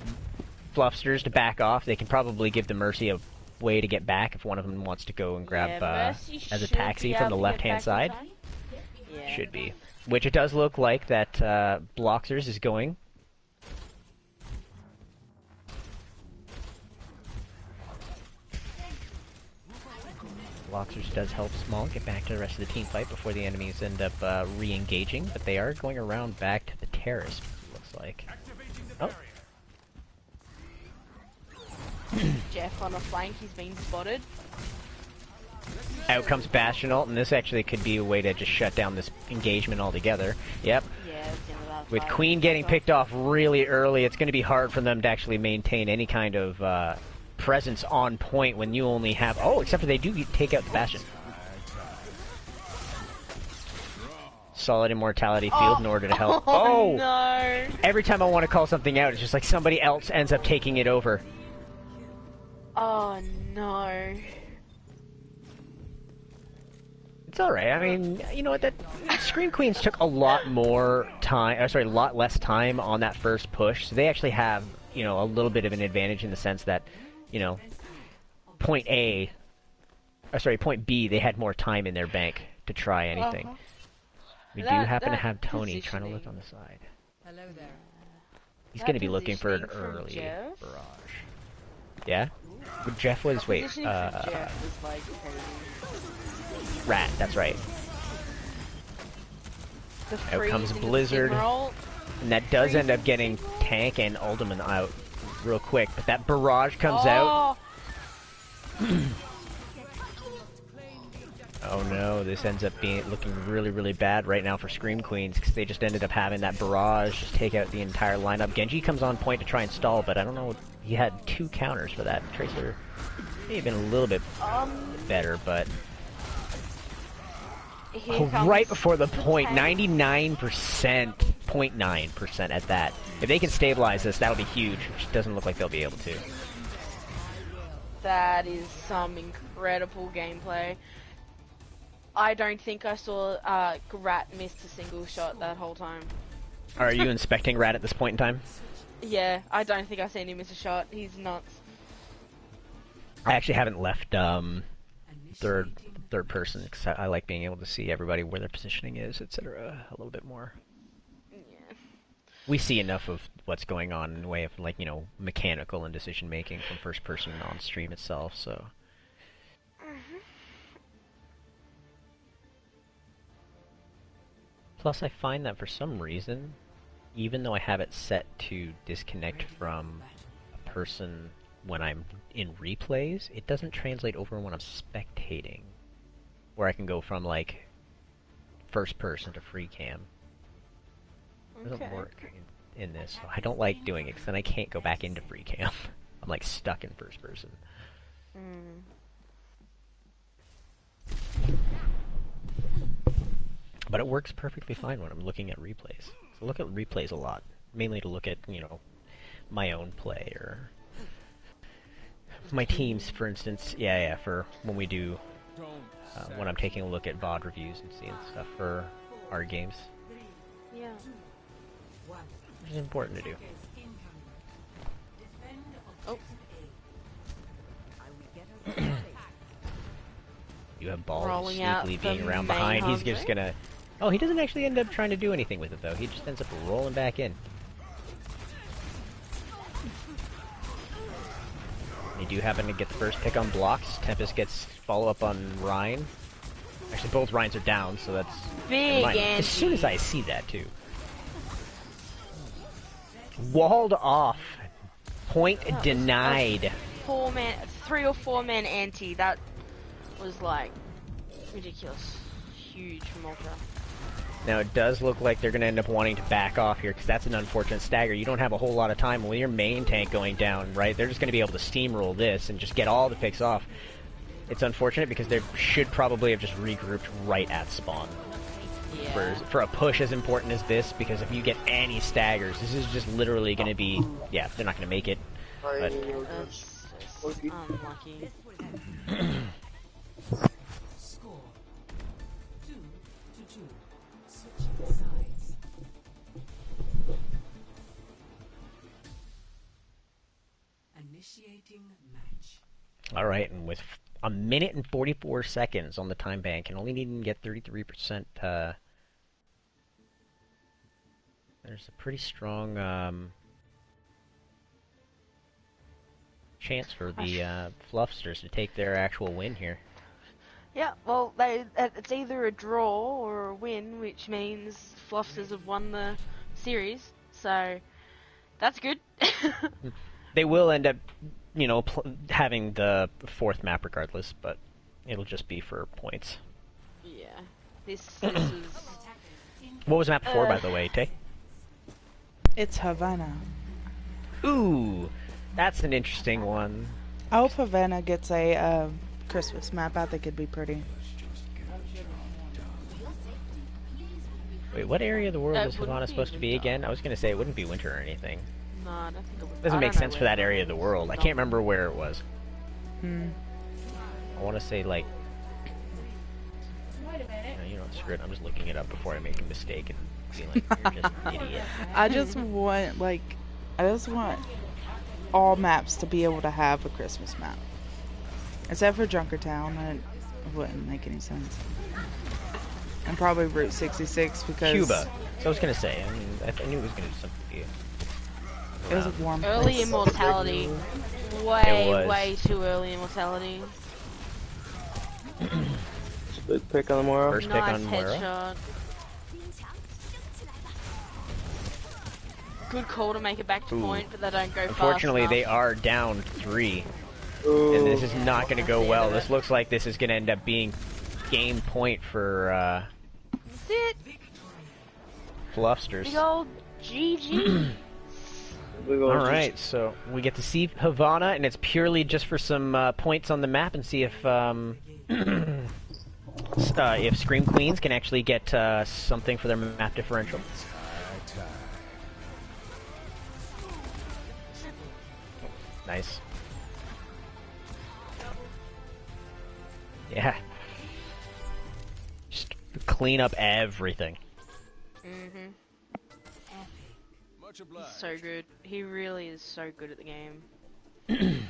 Fluffsters to back off, they can probably give the mercy a way to get back if one of them wants to go and grab as a taxi from the left-hand side. Yeah. Should be. Which it does look like that Bloxers is going. Bloxers does help Small get back to the rest of the team fight before the enemies end up re-engaging, but they are going around back to the terrace, looks like. Oh. Jeff on a flank, he's been spotted. Out comes Bastion ult, and this actually could be a way to just shut down this engagement altogether. Yep. Yeah, with Queen getting picked off really early, it's going to be hard for them to actually maintain any kind of presence on point when you only have... Oh, except for they do take out the Bastion. Solid Immortality Field in order to help. Oh, no! Every time I want to call something out, it's just like somebody else ends up taking it over. Oh, no. It's alright. I mean, you know what? That Scream Queens took a lot more time, a lot less time on that first push. So they actually have, you know, a little bit of an advantage in the sense that, you know, point B, they had more time in their bank to try anything. We do happen to have Tony trying to look on the side. Hello there. He's going to be looking for an early barrage. Yeah? But Jeff was, wait, Jeff was like Rat, that's right. Out comes Blizzard, and that does end up getting Tank and Ultimate out real quick, but that barrage comes out. Oh no, this ends up looking really, really bad right now for Scream Queens, because they just ended up having that barrage just take out the entire lineup. Genji comes on point to try and stall, but I don't know, he had 2 counters for that. Tracer may have been a little bit better, but... right before the point, 99%, 0.9% at that. If they can stabilize this, that'll be huge, which doesn't look like they'll be able to. That is some incredible gameplay. I don't think I saw Rat miss a single shot that whole time. Are you inspecting Rat at this point in time? Yeah, I don't think I've seen him miss a shot. He's nuts. I actually haven't left third person, because I like being able to see everybody where their positioning is, etc. a little bit more. Yeah. We see enough of what's going on in the way of, like, you know, mechanical and decision making from first person on stream itself, so... Plus, I find that for some reason, even though I have it set to disconnect from a person when I'm in replays, it doesn't translate over when I'm spectating. Where I can go from, like, first person to free cam. It doesn't work in this, so I don't like doing it, because then I can't go back into free cam. I'm, like, stuck in first person. But it works perfectly fine when I'm looking at replays. So I look at replays a lot, mainly to look at, you know, my own play, or my teams, for instance. Yeah, for when we do... when I'm taking a look at VOD reviews and seeing stuff for our games. Yeah. Which is important to do. Oh. You have balls Rolling sneakily out being the around main behind. He's hunter. just gonna... Oh, he doesn't actually end up trying to do anything with it, though. He just ends up rolling back in. They do happen to get the first pick on blocks. Tempest gets follow-up on Rhine. Actually, both Rhines are down, so that's... Big as soon as I see that, too. Walled off. Point denied. 3 or 4 man anti. That was, like, ridiculous. Huge from Ultra. Now, it does look like they're going to end up wanting to back off here, because that's an unfortunate stagger. You don't have a whole lot of time. With your main tank going down, right, they're just going to be able to steamroll this and just get all the picks off. It's unfortunate because they should probably have just regrouped right at spawn. Yeah. For a push as important as this, because if you get any staggers, this is just literally going to be... Yeah, they're not going to make it. But That's just unlucky. Score 2-2. Switching sides. Initiating match. alright, and with a minute and 44 seconds on the time bank, and only needing to get 33%, there's a pretty strong chance for the Fluffsters to take their actual win here. Yeah, well, it's either a draw or a win, which means Fluffsters have won the series, so that's good. They will end up, you know, having the fourth map regardless, but it'll just be for points. Yeah, this is... What was map 4, by the way, Tay? It's Havana. Ooh, that's an interesting one. I hope Havana gets a Christmas map. I think it'd be pretty. Wait, what area of the world That is wouldn't Havana be supposed to be winter. again? I was gonna say it wouldn't be winter or anything. No, I don't think it would. Doesn't I make don't know sense for where that area of the world. I can't remember where it was. Hmm. I want to say like... No, you know, screw it. I'm just looking it up before I make a mistake and feeling you're just an idiot. I just want all maps to be able to have a Christmas map. Except for Junkertown, it wouldn't make any sense. And probably Route 66 because... Cuba. So I was gonna say, I mean, I knew it was gonna do something to you. It was a warm Early place. immortality. It Way, was. way too early immortality. Good pick on the Moro. First pick Nice on Moira. headshot. Good call to make it back to Ooh. point, but they don't go Unfortunately, fast they enough. are down 3. Ooh. And this is not going to go well. This looks like this is going to end up being game point for That's it. Fluffsters. Big old GG. Alright, so we get to see Havana, and it's purely just for some points on the map and see if if Scream Queens can actually get something for their map differential. Nice. Yeah. Just clean up everything. Mhm. He's so good. He really is so good at the game.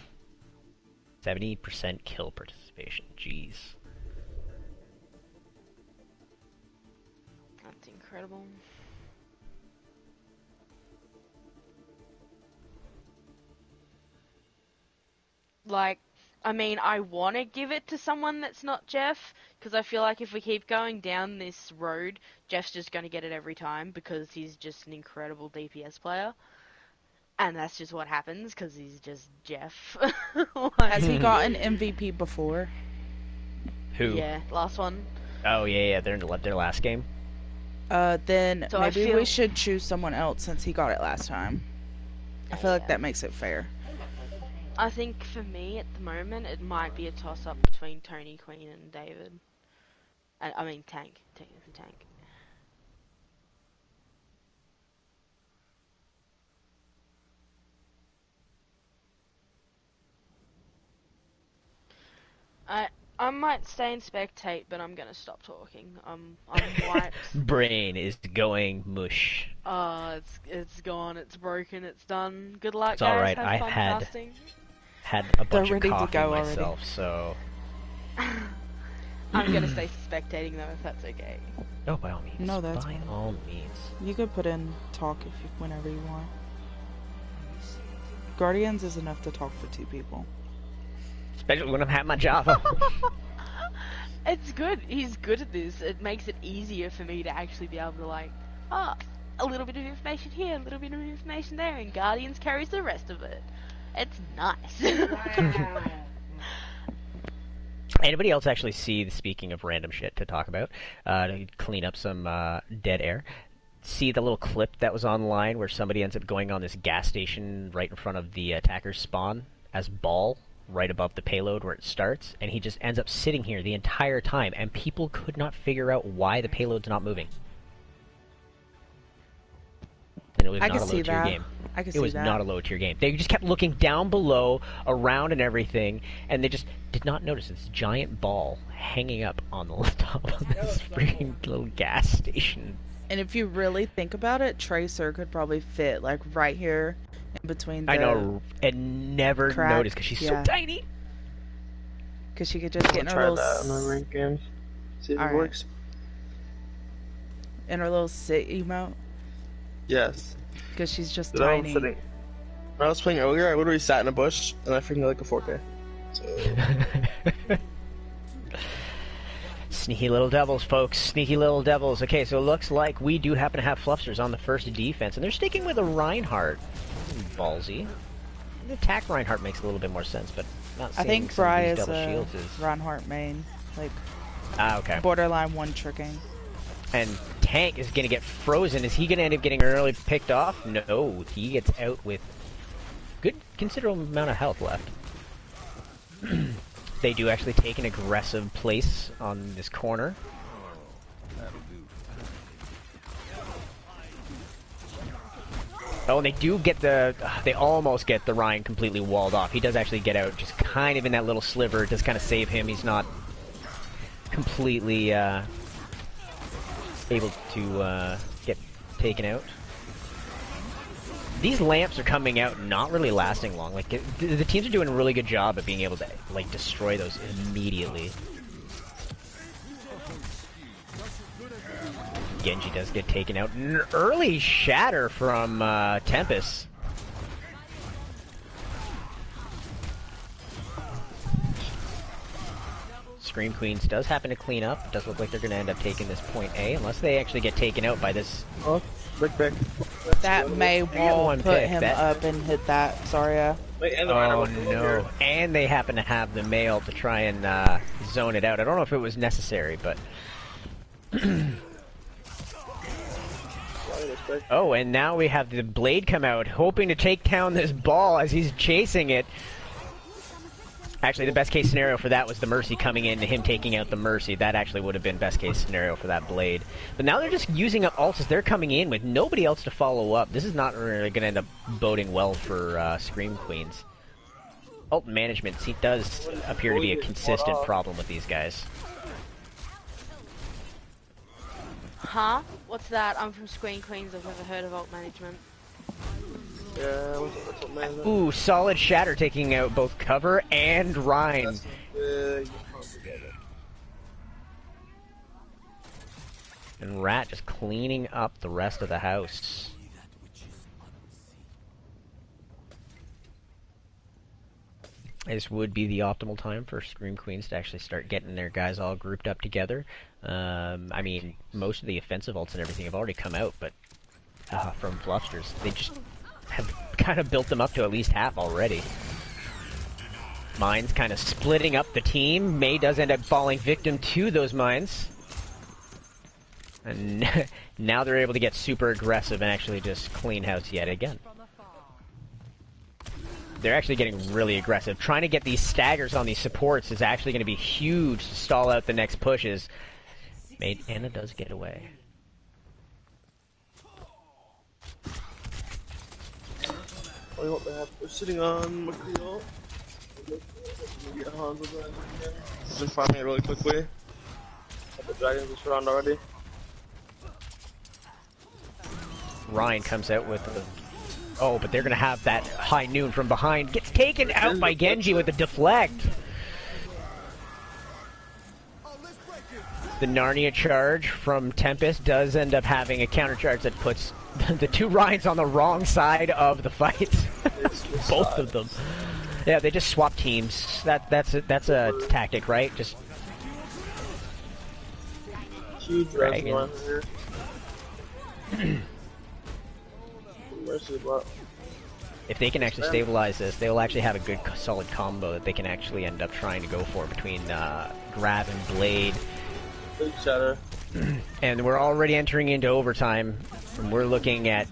70% kill participation. Jeez. That's incredible. Like, I mean, I want to give it to someone that's not Jeff, because I feel like if we keep going down this road, Jeff's just going to get it every time, because he's just an incredible DPS player. And that's just what happens, because he's just Jeff. Has he got an MVP before? Who? Yeah, last one. Oh, yeah, they're in their last game. Then So I maybe feel- we should choose someone else since he got it last time. I feel like Yeah. that makes it fair. I think for me, at the moment, it might be a toss-up between Tony, Queen, and David. I mean, Tank. Tank. I might stay and spectate, but I'm gonna stop talking. I'm wiped. Brain is going mush. It's gone. It's broken. It's done. Good luck, It's guys. alright, Have I've fun had- casting. Had a bunch of ready to coffee go already. myself, so... I'm gonna stay spectating though, if that's okay. Oh, by all means. No, that's by fine. all means. You could put in talk whenever you want. Guardians is enough to talk for 2 people. Especially when I'm at my Java. It's good. He's good at this. It makes it easier for me to actually be able to like, a little bit of information here, a little bit of information there, and Guardians carries the rest of it. It's nice. Anybody else actually see, speaking of random shit to talk about, to clean up some dead air, see the little clip that was online where somebody ends up going on this gas station right in front of the attacker's spawn as Ball right above the payload where it starts, and he just ends up sitting here the entire time, and people could not figure out why the payload's not moving. And it was I not can a see low tier that. game. I can It see was that. not a low tier game. They just kept looking down below, around and everything, and they just did not notice this giant ball hanging up on the top of this freaking little gas station. And if you really think about it, Tracer could probably fit like right here in between the. I know, and never crack, noticed because she's yeah. so tiny. Because she could just get in her Try little that in the ranked game. See if it Alright. works. in her little sit emote. Yes. Because she's just Dude, I was tiny. sitting. When I was playing earlier, I literally sat in a bush and I freaking got like a 4K. So. Sneaky little devils, folks. Sneaky little devils. Okay, so it looks like we do happen to have Fluffsters on the first defense, and they're sticking with a Reinhardt. Ballsy. The attack Reinhardt makes a little bit more sense, but not I seeing think some of Bry these is double a shields is... Reinhardt main. Like, okay. borderline one tricking. And Tank is going to get frozen. Is he going to end up getting early picked off? No, he gets out with good considerable amount of health left. They do actually take an aggressive place on this corner. Oh, and they do get they almost get the Ryan completely walled off. He does actually get out, just kind of in that little sliver. It does kind of save him. He's not completely able to get taken out. These lamps are coming out, not really lasting long. Like the teams are doing a really good job of being able to like destroy those immediately. Genji does get taken out. An early shatter from Tempest. Scream Queens does happen to clean up. It does look like they're going to end up taking this point A, unless they actually get taken out by this. Oh, big pick. That may wall one put pick, him that- up and hit that. Zarya. Wait, and the Oh Reinhardt was no! here. And they happen to have the mail to try and zone it out. I don't know if it was necessary, but oh, and now we have the blade come out, hoping to take down this ball as he's chasing it. Actually, the best case scenario for that was the Mercy coming in and him taking out the Mercy. That actually would have been best case scenario for that blade. But now they're just using up ults as they're coming in with nobody else to follow up. This is not really going to end up boding well for Scream Queens. Ult management does appear to be a consistent problem with these guys. Huh? What's that? I'm from Screen Queens. I've never heard of alt management. Yeah, what's up, man? Ooh, solid shatter taking out both cover and Rhine. You can't forget it. And Rat just cleaning up the rest of the house. This would be the optimal time for Scream Queens to actually start getting their guys all grouped up together. I mean, most of the offensive ults and everything have already come out, but from Fluffsters, they just have kind of built them up to at least half already. Mines kind of splitting up the team. Mei does end up falling victim to those mines. And now they're able to get super aggressive and actually just clean house yet again. They're actually getting really aggressive. Trying to get these staggers on these supports is actually going to be huge to stall out the next pushes. Anna does get away. Oh, what they have? They're sitting on McCreel. Get Hans with that again. Just farming it really quickly. The dragons are surrounded already. Ryan comes out with the... Oh, but they're going to have that high noon from behind. Gets taken out by Genji with a deflect. The Narnia charge from Tempest does end up having a counter charge that puts the two Ryans on the wrong side of the fight. Both of them. Yeah, they just swap teams. That's a tactic, right? Just Huge dragon around here. Mercy bot. if they can actually stabilize this, they'll actually have a good solid combo that they can actually end up trying to go for between Grab and Blade. Big shatter. And we're already entering into overtime, and we're looking at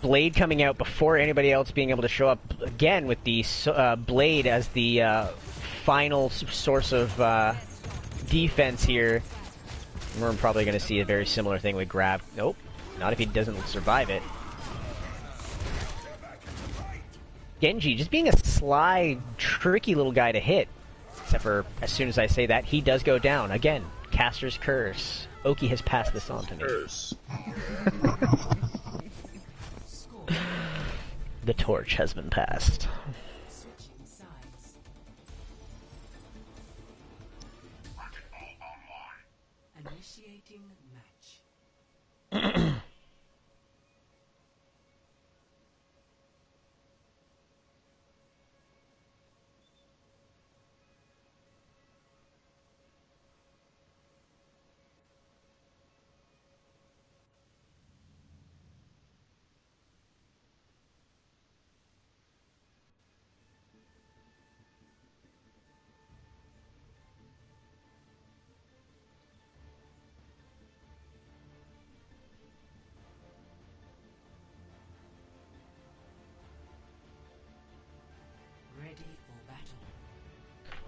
Blade coming out before anybody else being able to show up again with the Blade as the final source of defense here. We're probably going to see a very similar thing with Grab. Nope, not if he doesn't survive it. Genji just being a sly, tricky little guy to hit. Except for as soon as I say that, he does go down. Again, Caster's Curse. Oki has passed this on to me. Curse. The torch has been passed. Switching sides. Initiating match. Ready for battle.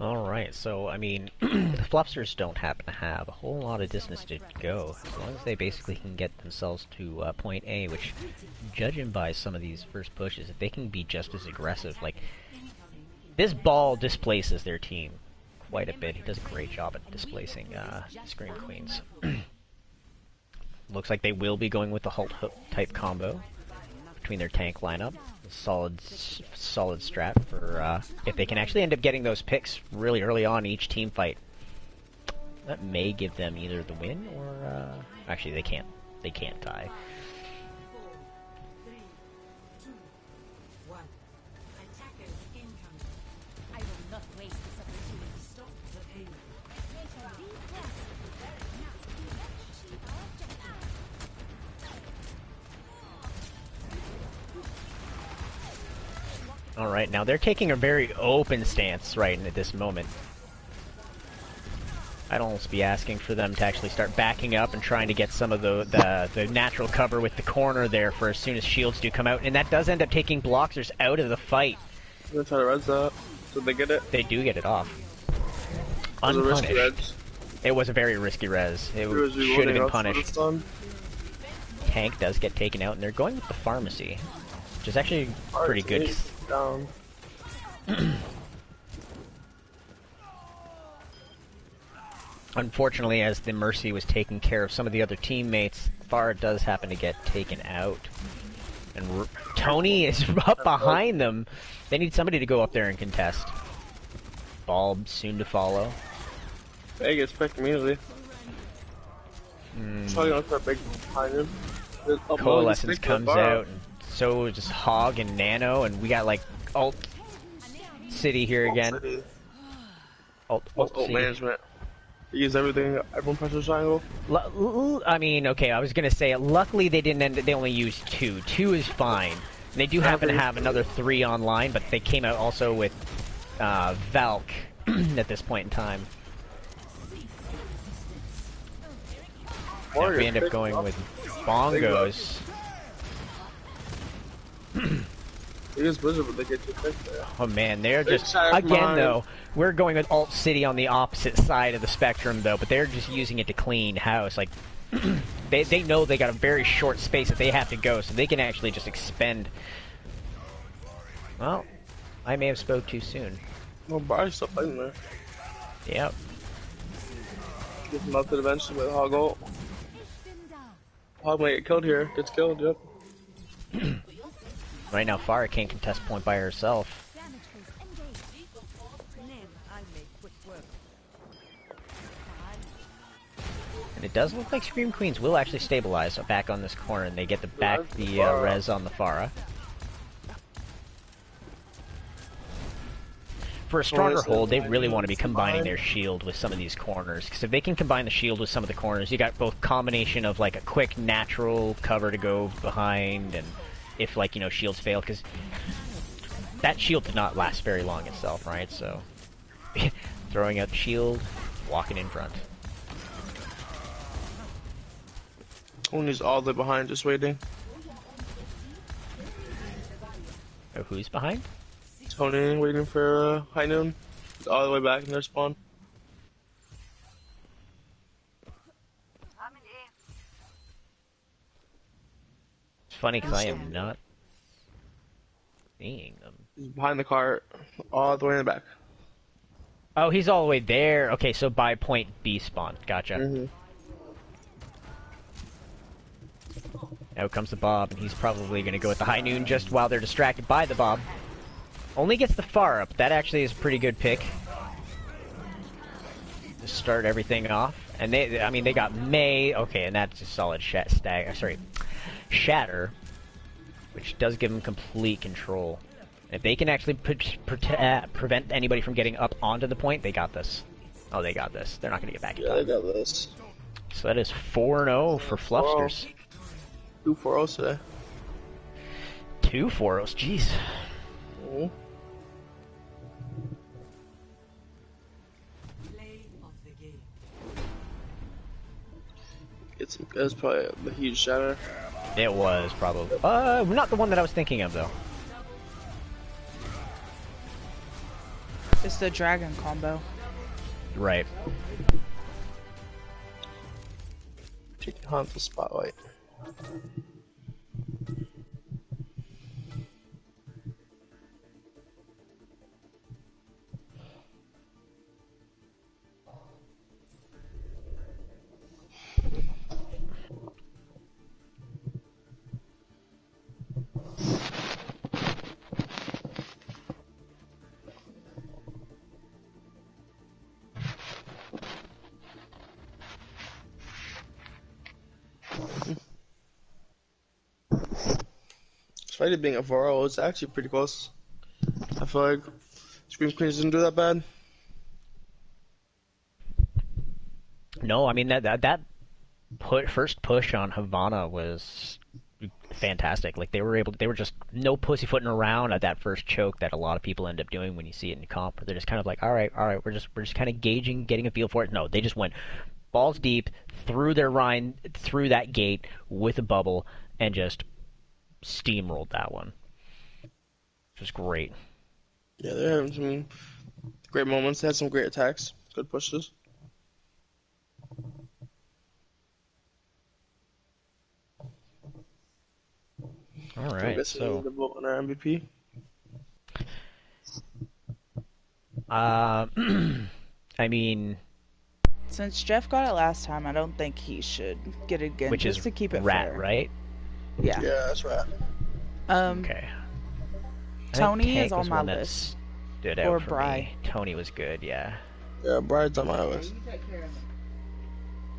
Alright, so, I mean, the Fluffsters don't happen to have a whole lot of distance to go, as long as they basically can get themselves to point A, which, judging by some of these first pushes, if they can be just as aggressive, like, this ball displaces their team quite a bit. He does a great job at displacing Scream Queens. Looks like they will be going with the Halt Hook type combo between their tank lineup. Solid strat for if they can actually end up getting those picks really early on each team fight. That may give them either the win or actually they can't tie. 4, 3, 2, 1. Attackers incoming. I will not waste this opportunity. Stop the payload. Alright, now they're taking a very open stance right at this moment. I'd almost be asking for them to actually start backing up and trying to get some of the natural cover with the corner there for as soon as shields do come out, and that does end up taking Bloxers out of the fight. I'm gonna try to res that. Did they get it? They do get it off. Was it a risky Unpunished. res? It was a very risky res. It was should have reloading been outside punished. of sun. Tank does get taken out, and they're going with the pharmacy, which is actually pretty good. He's down. Unfortunately, as the Mercy was taking care of some of the other teammates, Farah does happen to get taken out. And Tony is up behind them. They need somebody to go up there and contest. Bulb soon to follow. They gets picked immediately. Probably gonna start big behind him. Coalescence comes out, and so just Hog and Nano, and we got like Alt City here again. City. Alt City. Management. They use everything. Everyone presses triangle. I mean, okay, I was gonna say, luckily they didn't they only used 2. 2 is fine. And they do happen to have another 3 online, but they came out also with Valk at this point in time. Yeah, we end up going with Bongos. They use Blizzard, but they get too quick there. Oh man, they're just, Come again on. though, we're going with Alt City on the opposite side of the spectrum though, but they're just using it to clean house. Like, they know they got a very short space that they have to go, so they can actually just expend. Well, I may have spoke too soon. No, Barry's still playing there. Yep. Gets melted eventually with Hog ult. Hog might get killed here. Gets killed, yep. Right now, Farah can't contest point by herself. And it does look like Scream Queens will actually stabilize back on this corner, and they get the res on the Farah. For a stronger hold, they really want to be combining their shield with some of these corners, because if they can combine the shield with some of the corners, you got both combination of like a quick natural cover to go behind, and if like, you know, shields fail, because that shield did not last very long itself, right? So throwing out the shield, walking in front. Tony's all the way behind, just waiting. Oh, who's behind? Tony waiting for high noon. He's all the way back in their spawn. It's funny because I am not seeing them. He's behind the cart, all the way in the back. Oh, he's all the way there. Okay, so by point B spawn. Gotcha. Mm-hmm. Out comes the Bob, and he's probably going to go with the high noon just while they're distracted by the Bob. Only gets the far up. That actually is a pretty good pick to start everything off. And I mean, they got May. Okay, and that's a solid Shatter, which does give them complete control. If they can actually prevent anybody from getting up onto the point, they got this. Oh, they got this. They're not going to get back in time. Yeah, they got this. So that is 4-0 for Fluffsters. 2 4-0 today. 2 4-0s, jeez. Mm-hmm. Play of the game. It was probably a huge shatter. It was probably. Not the one that I was thinking of, though. It's the dragon combo. Right. Taking Hunt the spotlight. Despite it being a 4-0, it's actually pretty close. I feel like Scream Queens didn't do that bad. No, I mean that first push on Havana was fantastic. Like they were just no pussyfooting around at that first choke that a lot of people end up doing when you see it in comp. They're just kind of like, all right, we're just kind of gauging, getting a feel for it. No, they just went balls deep through their Rhine, through that gate with a bubble, and just steamrolled that one. Which was great. Yeah, they're having some great moments. They had some great attacks, good pushes. All I'm right, guessing so the vote on our MVP. I mean, Since Jeff got it last time, I don't think he should get it again. which just is to keep it Rat, fair. right? Yeah. Yeah, that's right. Okay. I think Tony Tank is on was my one that list. stood out Or for Bri. me. Tony was good, yeah. Yeah, Bride's on my list.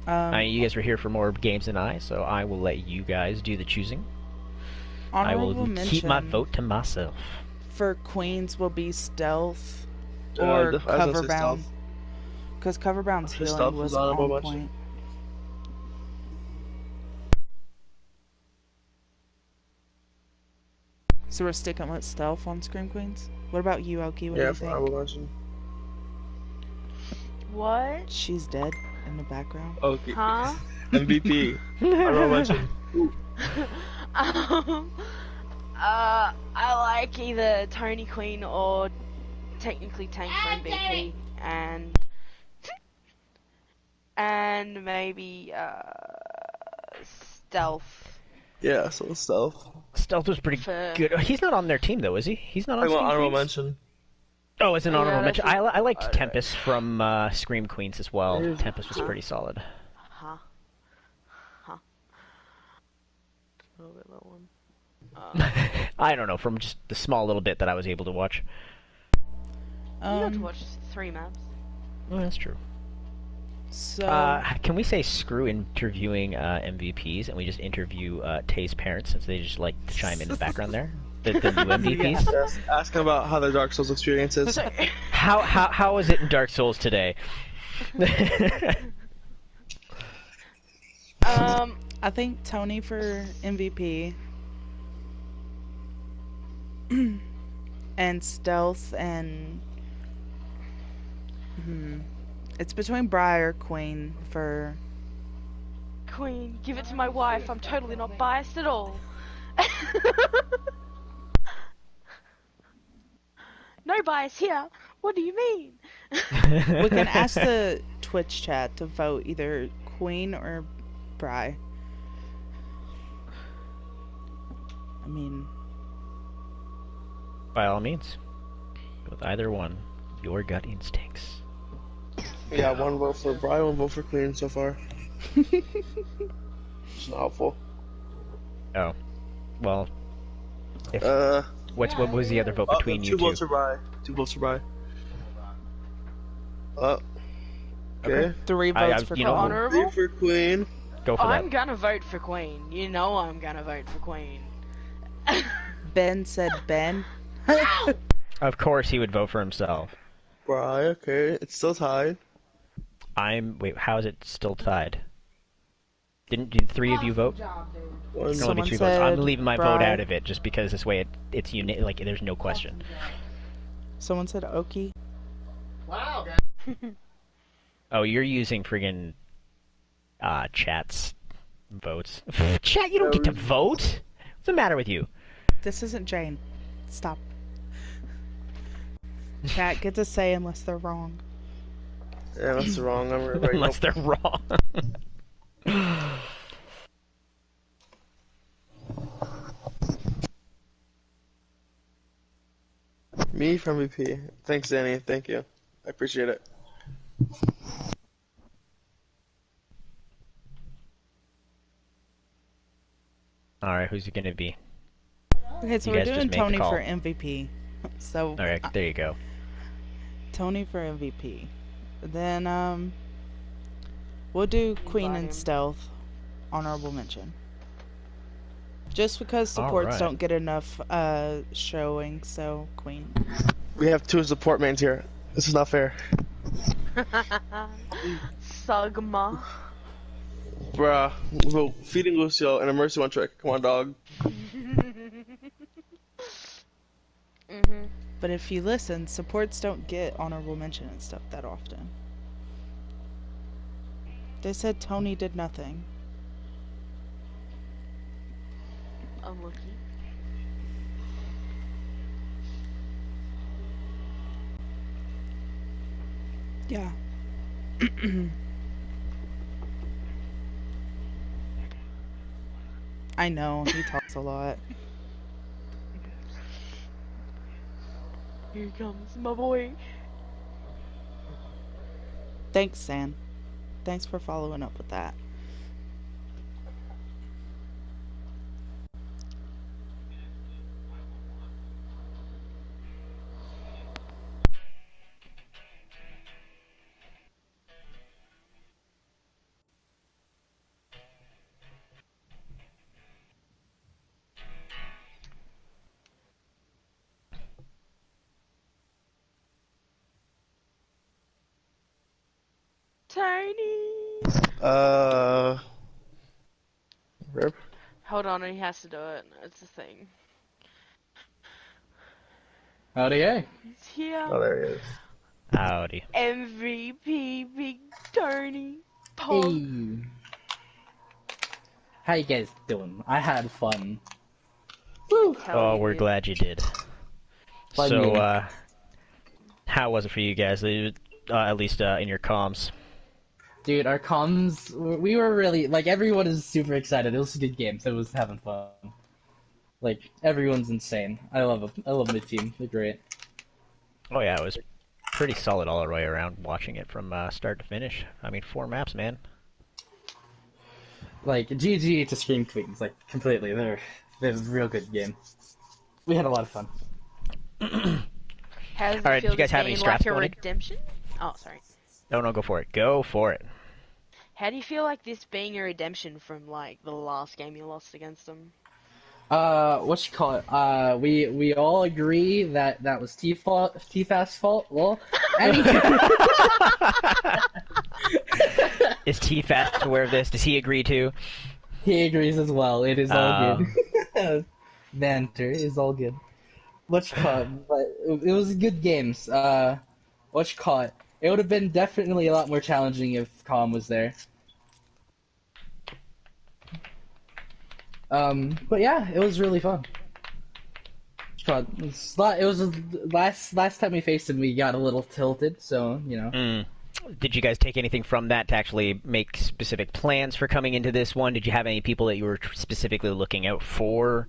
You guys were here for more games than I, so I will let you guys do the choosing. I will Honorable keep my mention vote to myself. for Queens will be Stealth I or was gonna say Cover Bound. Stealth. Because Cover Bound's Actually, healing Stealth was was honorable on mention. point. So we're sticking with Stealth on Scream Queens? What about you, Oki? What do Yeah, you for think? honorable mention. What? She's dead in the background. Okay. Huh? MVP. Honorable mention. um, I like either Tony Queen or technically Tank for MVP, and maybe Stealth. Yeah, so Stealth. Stealth was pretty For- good. He's not on their team, though, is he? He's not on I want Scream honorable Queens? mention. Oh, it's an Yeah, honorable that's mention. it. I liked Tempest from Scream Queens as well. Yeah. Tempest was pretty solid. Huh? A little bit that one. I don't know, from just the small little bit that I was able to watch. You got to watch 3 maps. Oh, that's true. So, Can we say screw interviewing MVPs and we just interview Tay's parents since they just like to chime in the background there? The new MVPs? Yes, asking about how their Dark Souls experience is. How is it in Dark Souls today? I think Tony for MVP. And Stealth and... It's between Briar Queen for... Queen, give it to my wife. I'm totally not biased at all. No bias here. What do you mean? We can ask the Twitch chat to vote either Queen or Bri. I mean, By all means. Go with either one. Your gut instincts. Yeah, one vote for Brian, one vote for Queen so far. It's not helpful. Oh. Well. If, what was the other vote between you two two? votes for Brian. 2 votes for Brian. Okay. 3 votes for you know, Queen. Honorable? 3 for Queen. Go for I'm that. gonna vote for Queen. You know I'm gonna vote for Queen. Ben said Ben. Of course he would vote for himself. Brian, okay. It's still tied. Wait, how is it still tied? Did 3 of you vote? One. Can only be Someone 3 votes. I'm said leaving my vote Bri. out of it just because this way it's like there's no question. Someone said Oki. Oh, you're using friggin' chat's votes. Chat, you don't get to vote. What's the matter with you? This isn't Jane. Stop. Chat gets a say unless they're wrong. Yeah, that's the wrong number. Right? Unless they're wrong. Me for MVP. Thanks, Danny. Thank you. I appreciate it. Alright, who's it gonna be? Okay, so You we're guys just doing make the Tony call. for MVP. So Alright, there you go. Tony for MVP. Then we'll do Queen Invite and him. Stealth. Honorable mention. Just because supports Alright. don't get enough showing, so Queen. We have 2 support mains here. This is not fair. Sugma. Bruh. Well, feeding Lucio and a Mercy one trick. Come on, dog. But if you listen, supports don't get honorable mention and stuff that often. They said Tony did nothing. Unlucky. Yeah. I know, he talks a lot. Here comes my boy. Thanks, San. Thanks for following up with that. Tony. Rip. Hold on, he has to do it. It's a thing. Howdy, hey. He's here. Oh, there he is. Howdy. MVP Big Tony. Pog. Hey. How you guys doing? I had fun. Hell Oh, you we're did. glad you did. Fun So, game. how was it for you guys? At least in your comms. Dude, our comms, we were really, like, everyone is super excited. It was a good game, so it was having fun. Like, everyone's insane. I love them. I love my team. They're great. Oh yeah, it was pretty solid all the way around. Watching it from start to finish. I mean, 4 maps, man. Like, GG to Scream Queens, like, completely. They're a real good game. We had a lot of fun. How does it Alright, feel do you guys to have be any like strats a going? redemption? Oh, sorry. No, go for it. Go for it. How do you feel like this being a redemption from like the last game you lost against them? What you call it? We all agree that that was T-Fast's fault. Well, Is T-Fast aware of this? Does he agree too? he agrees as well. It is all good. Banter is all good. What you call it? But it was good games. What you call it? It would have been definitely a lot more challenging if Calm was there. But yeah, it was really fun. It was last time we faced him, we got a little tilted, so you know. Did you guys take anything from that to actually make specific plans for coming into this one? Did you have any people that you were specifically looking out for?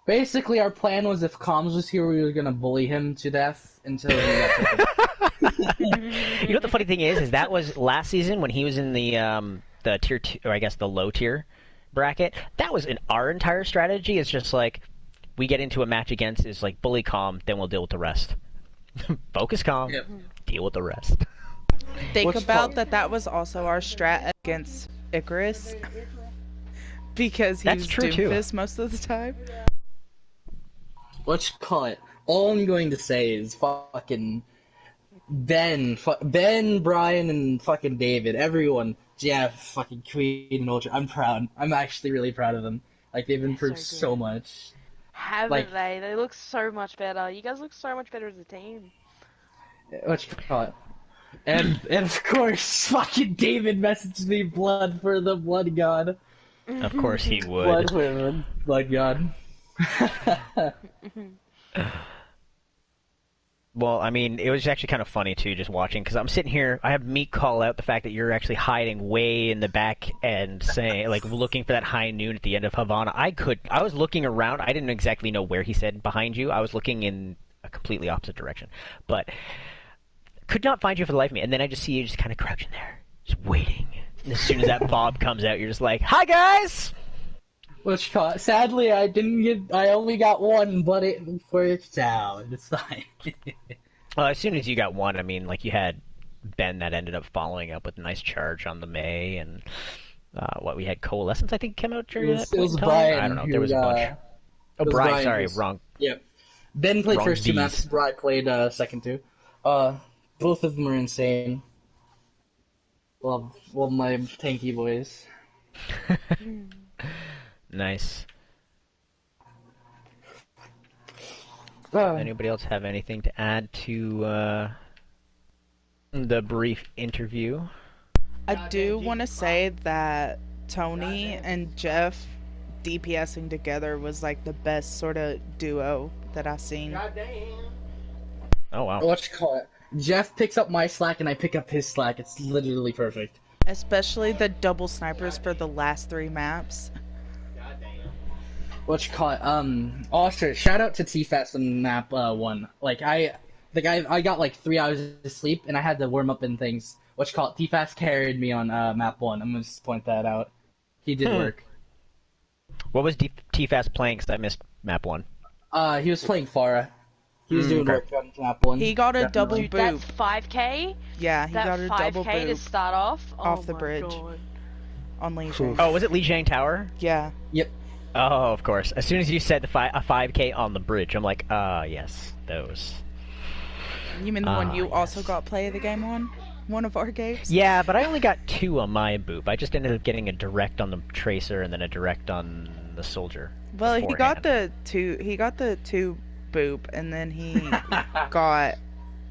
Basically, our plan was if Combs was here, we were gonna bully him to death until he got taken. You know what the funny thing is that was last season when he was in the tier 2, or I guess the low tier bracket. That was in our entire strategy. It's just like we get into a match against is like bully Calm, then we'll deal with the rest. Focus Calm, deal with the rest. Think about that was also our strat against Icarus. Because he was Doomfist most of the time. Let's call it. All I'm going to say is fucking Ben, Brian, and fucking David. Everyone. Jeff, fucking Queen, and Ultra. I'm proud. I'm actually really proud of them. Like, they've improved so much. Haven't they? They look so much better. You guys look so much better as a team. What you call it? And of course, fucking David messaged me blood for the blood god. Of course he would. Blood god. Well, I mean, it was actually kind of funny, too, just watching, because I'm sitting here, I have Meek call out the fact that you're actually hiding way in the back and saying, like, looking for that high noon at the end of Havana. I was looking around, I didn't exactly know where he said behind you, I was looking in a completely opposite direction, but could not find you for the life of me, and then I just see you just kind of crouching there, just waiting. And as soon as that Bob comes out, you're just like, "Hi, guys!" Sadly, I only got one, but it worked out. It's fine. Well, as soon as you got one, I mean, like, you had Ben that ended up following up with a nice charge on the May, and we had Coalescence, I think, came out during that point. It was in time? Brian. I don't know, there was a bunch. Oh, Brian, sorry, wrong. Yep. Ben played wrong first two Bs. maps, Brian played second two. Both of them are insane. Love my tanky boys. Nice. Anybody else have anything to add to the brief interview? I do want to say that Tony and Jeff DPSing together was like the best sort of duo that I've seen. Oh, wow. What you call it? Jeff picks up my slack and I pick up his slack. It's literally perfect. Especially the double snipers for the last 3 maps. What you call it? Also, shout out to TFAS on map 1. Like, I got like 3 hours of sleep and I had to warm up and things. What you call it? TFAS carried me on map 1. I'm gonna just point that out. He did work. What was TFAS playing? Because I missed map 1. He was playing Pharah. He was doing work on map 1. He got a double boop. That's 5k? Yeah, he got a double 5k to boop start off? off the bridge. God. On Lijiang. Oh, was it Lijiang Tower? Yeah. Yep. Oh, of course. As soon as you said a 5k on the bridge, I'm like, yes, those. You mean the one you also got play of the game on? One of our games? Yeah, but I only got 2 on my boop. I just ended up getting a direct on the Tracer and then a direct on the Soldier. Well, he got beforehand. the 2 boop, and then he got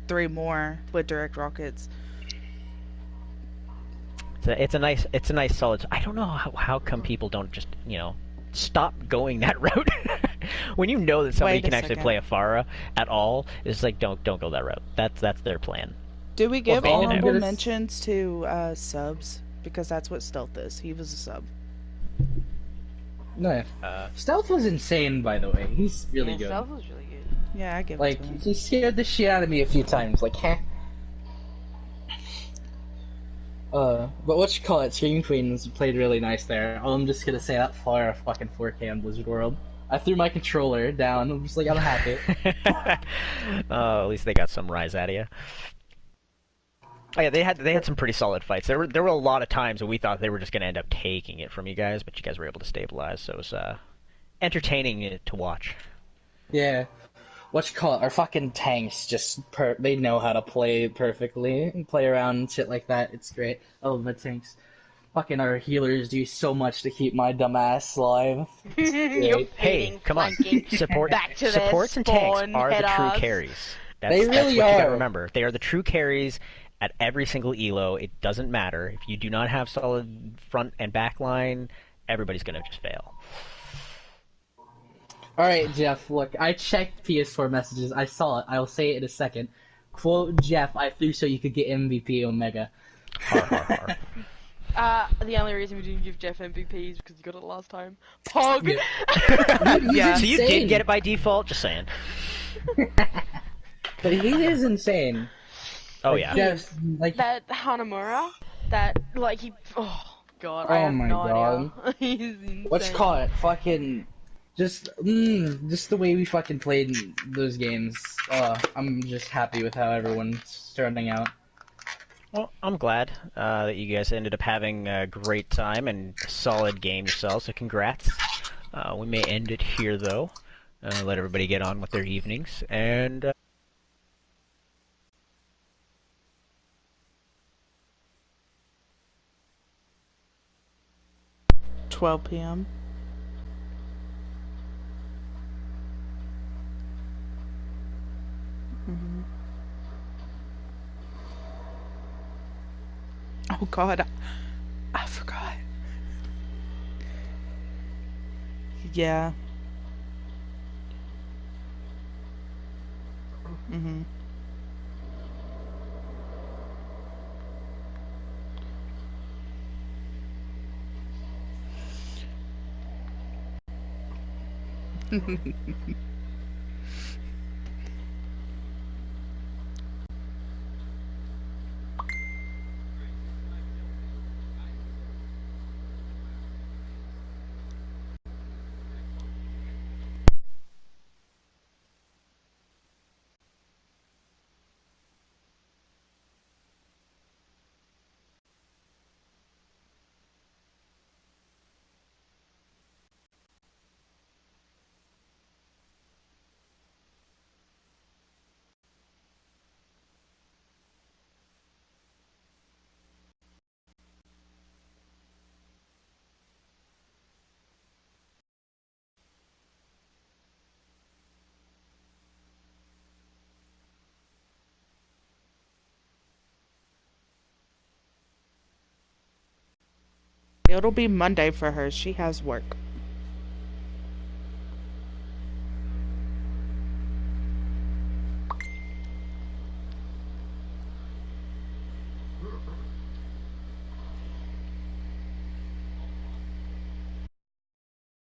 3 more with direct rockets. It's a nice solid. I don't know how come people don't just stop going that route when you know that somebody Wait a can actually second. play a Pharah at all. It's like don't go that route. That's their plan. Do we give Well, honorable Bane- mentions to subs? Because that's what Stealth is. He was a sub. No. Stealth was insane, by the way. He's really Yeah, good. Stealth was really good. Yeah, I give it Like, to him. he scared the shit out of me a few times. Like, heh. But what you call it? Scream Queens played really nice there. I'm just gonna say that far fucking 4K on Blizzard World. I threw my controller down. I'm just like, I'm happy. At least they got some rise out of you. Oh yeah, they had some pretty solid fights. There were a lot of times that we thought they were just going to end up taking it from you guys, but you guys were able to stabilize. So it was entertaining to watch. Yeah. What you call it? Our fucking tanks they know how to play perfectly and play around and shit like that. It's great. I love my tanks. Fucking our healers do so much to keep my dumb ass alive. You're Hey, feeding, come on! flanking, Supports their and tanks spawn are the true head-offs. carries. They really that's what you gotta are. remember. They are the true carries at every single elo. It doesn't matter if you do not have solid front and back line. Everybody's gonna just fail. Alright, Jeff, look, I checked PS4 messages. I saw it. I'll say it in a second. Quote Jeff, I threw so you could get MVP Omega. Har har har. The only reason we didn't give Jeff MVP is because he got it last time. Pog! Yeah. Yeah. So you did insane. get it by default? Just saying. But he is insane. Oh Like, yeah. Jeff's, like, That Hanamura, that, like, he. Oh, God, I Oh have my no God. idea. He's insane. what's called fucking just the way we fucking played those games. I'm just happy with how everyone's turning out. Well, I'm glad that you guys ended up having a great time and a solid game yourselves, so congrats. We may end it here, though. Let everybody get on with their evenings, and... 12 p.m. Oh God, I forgot. Yeah. Mhm. It'll be Monday for her. She has work.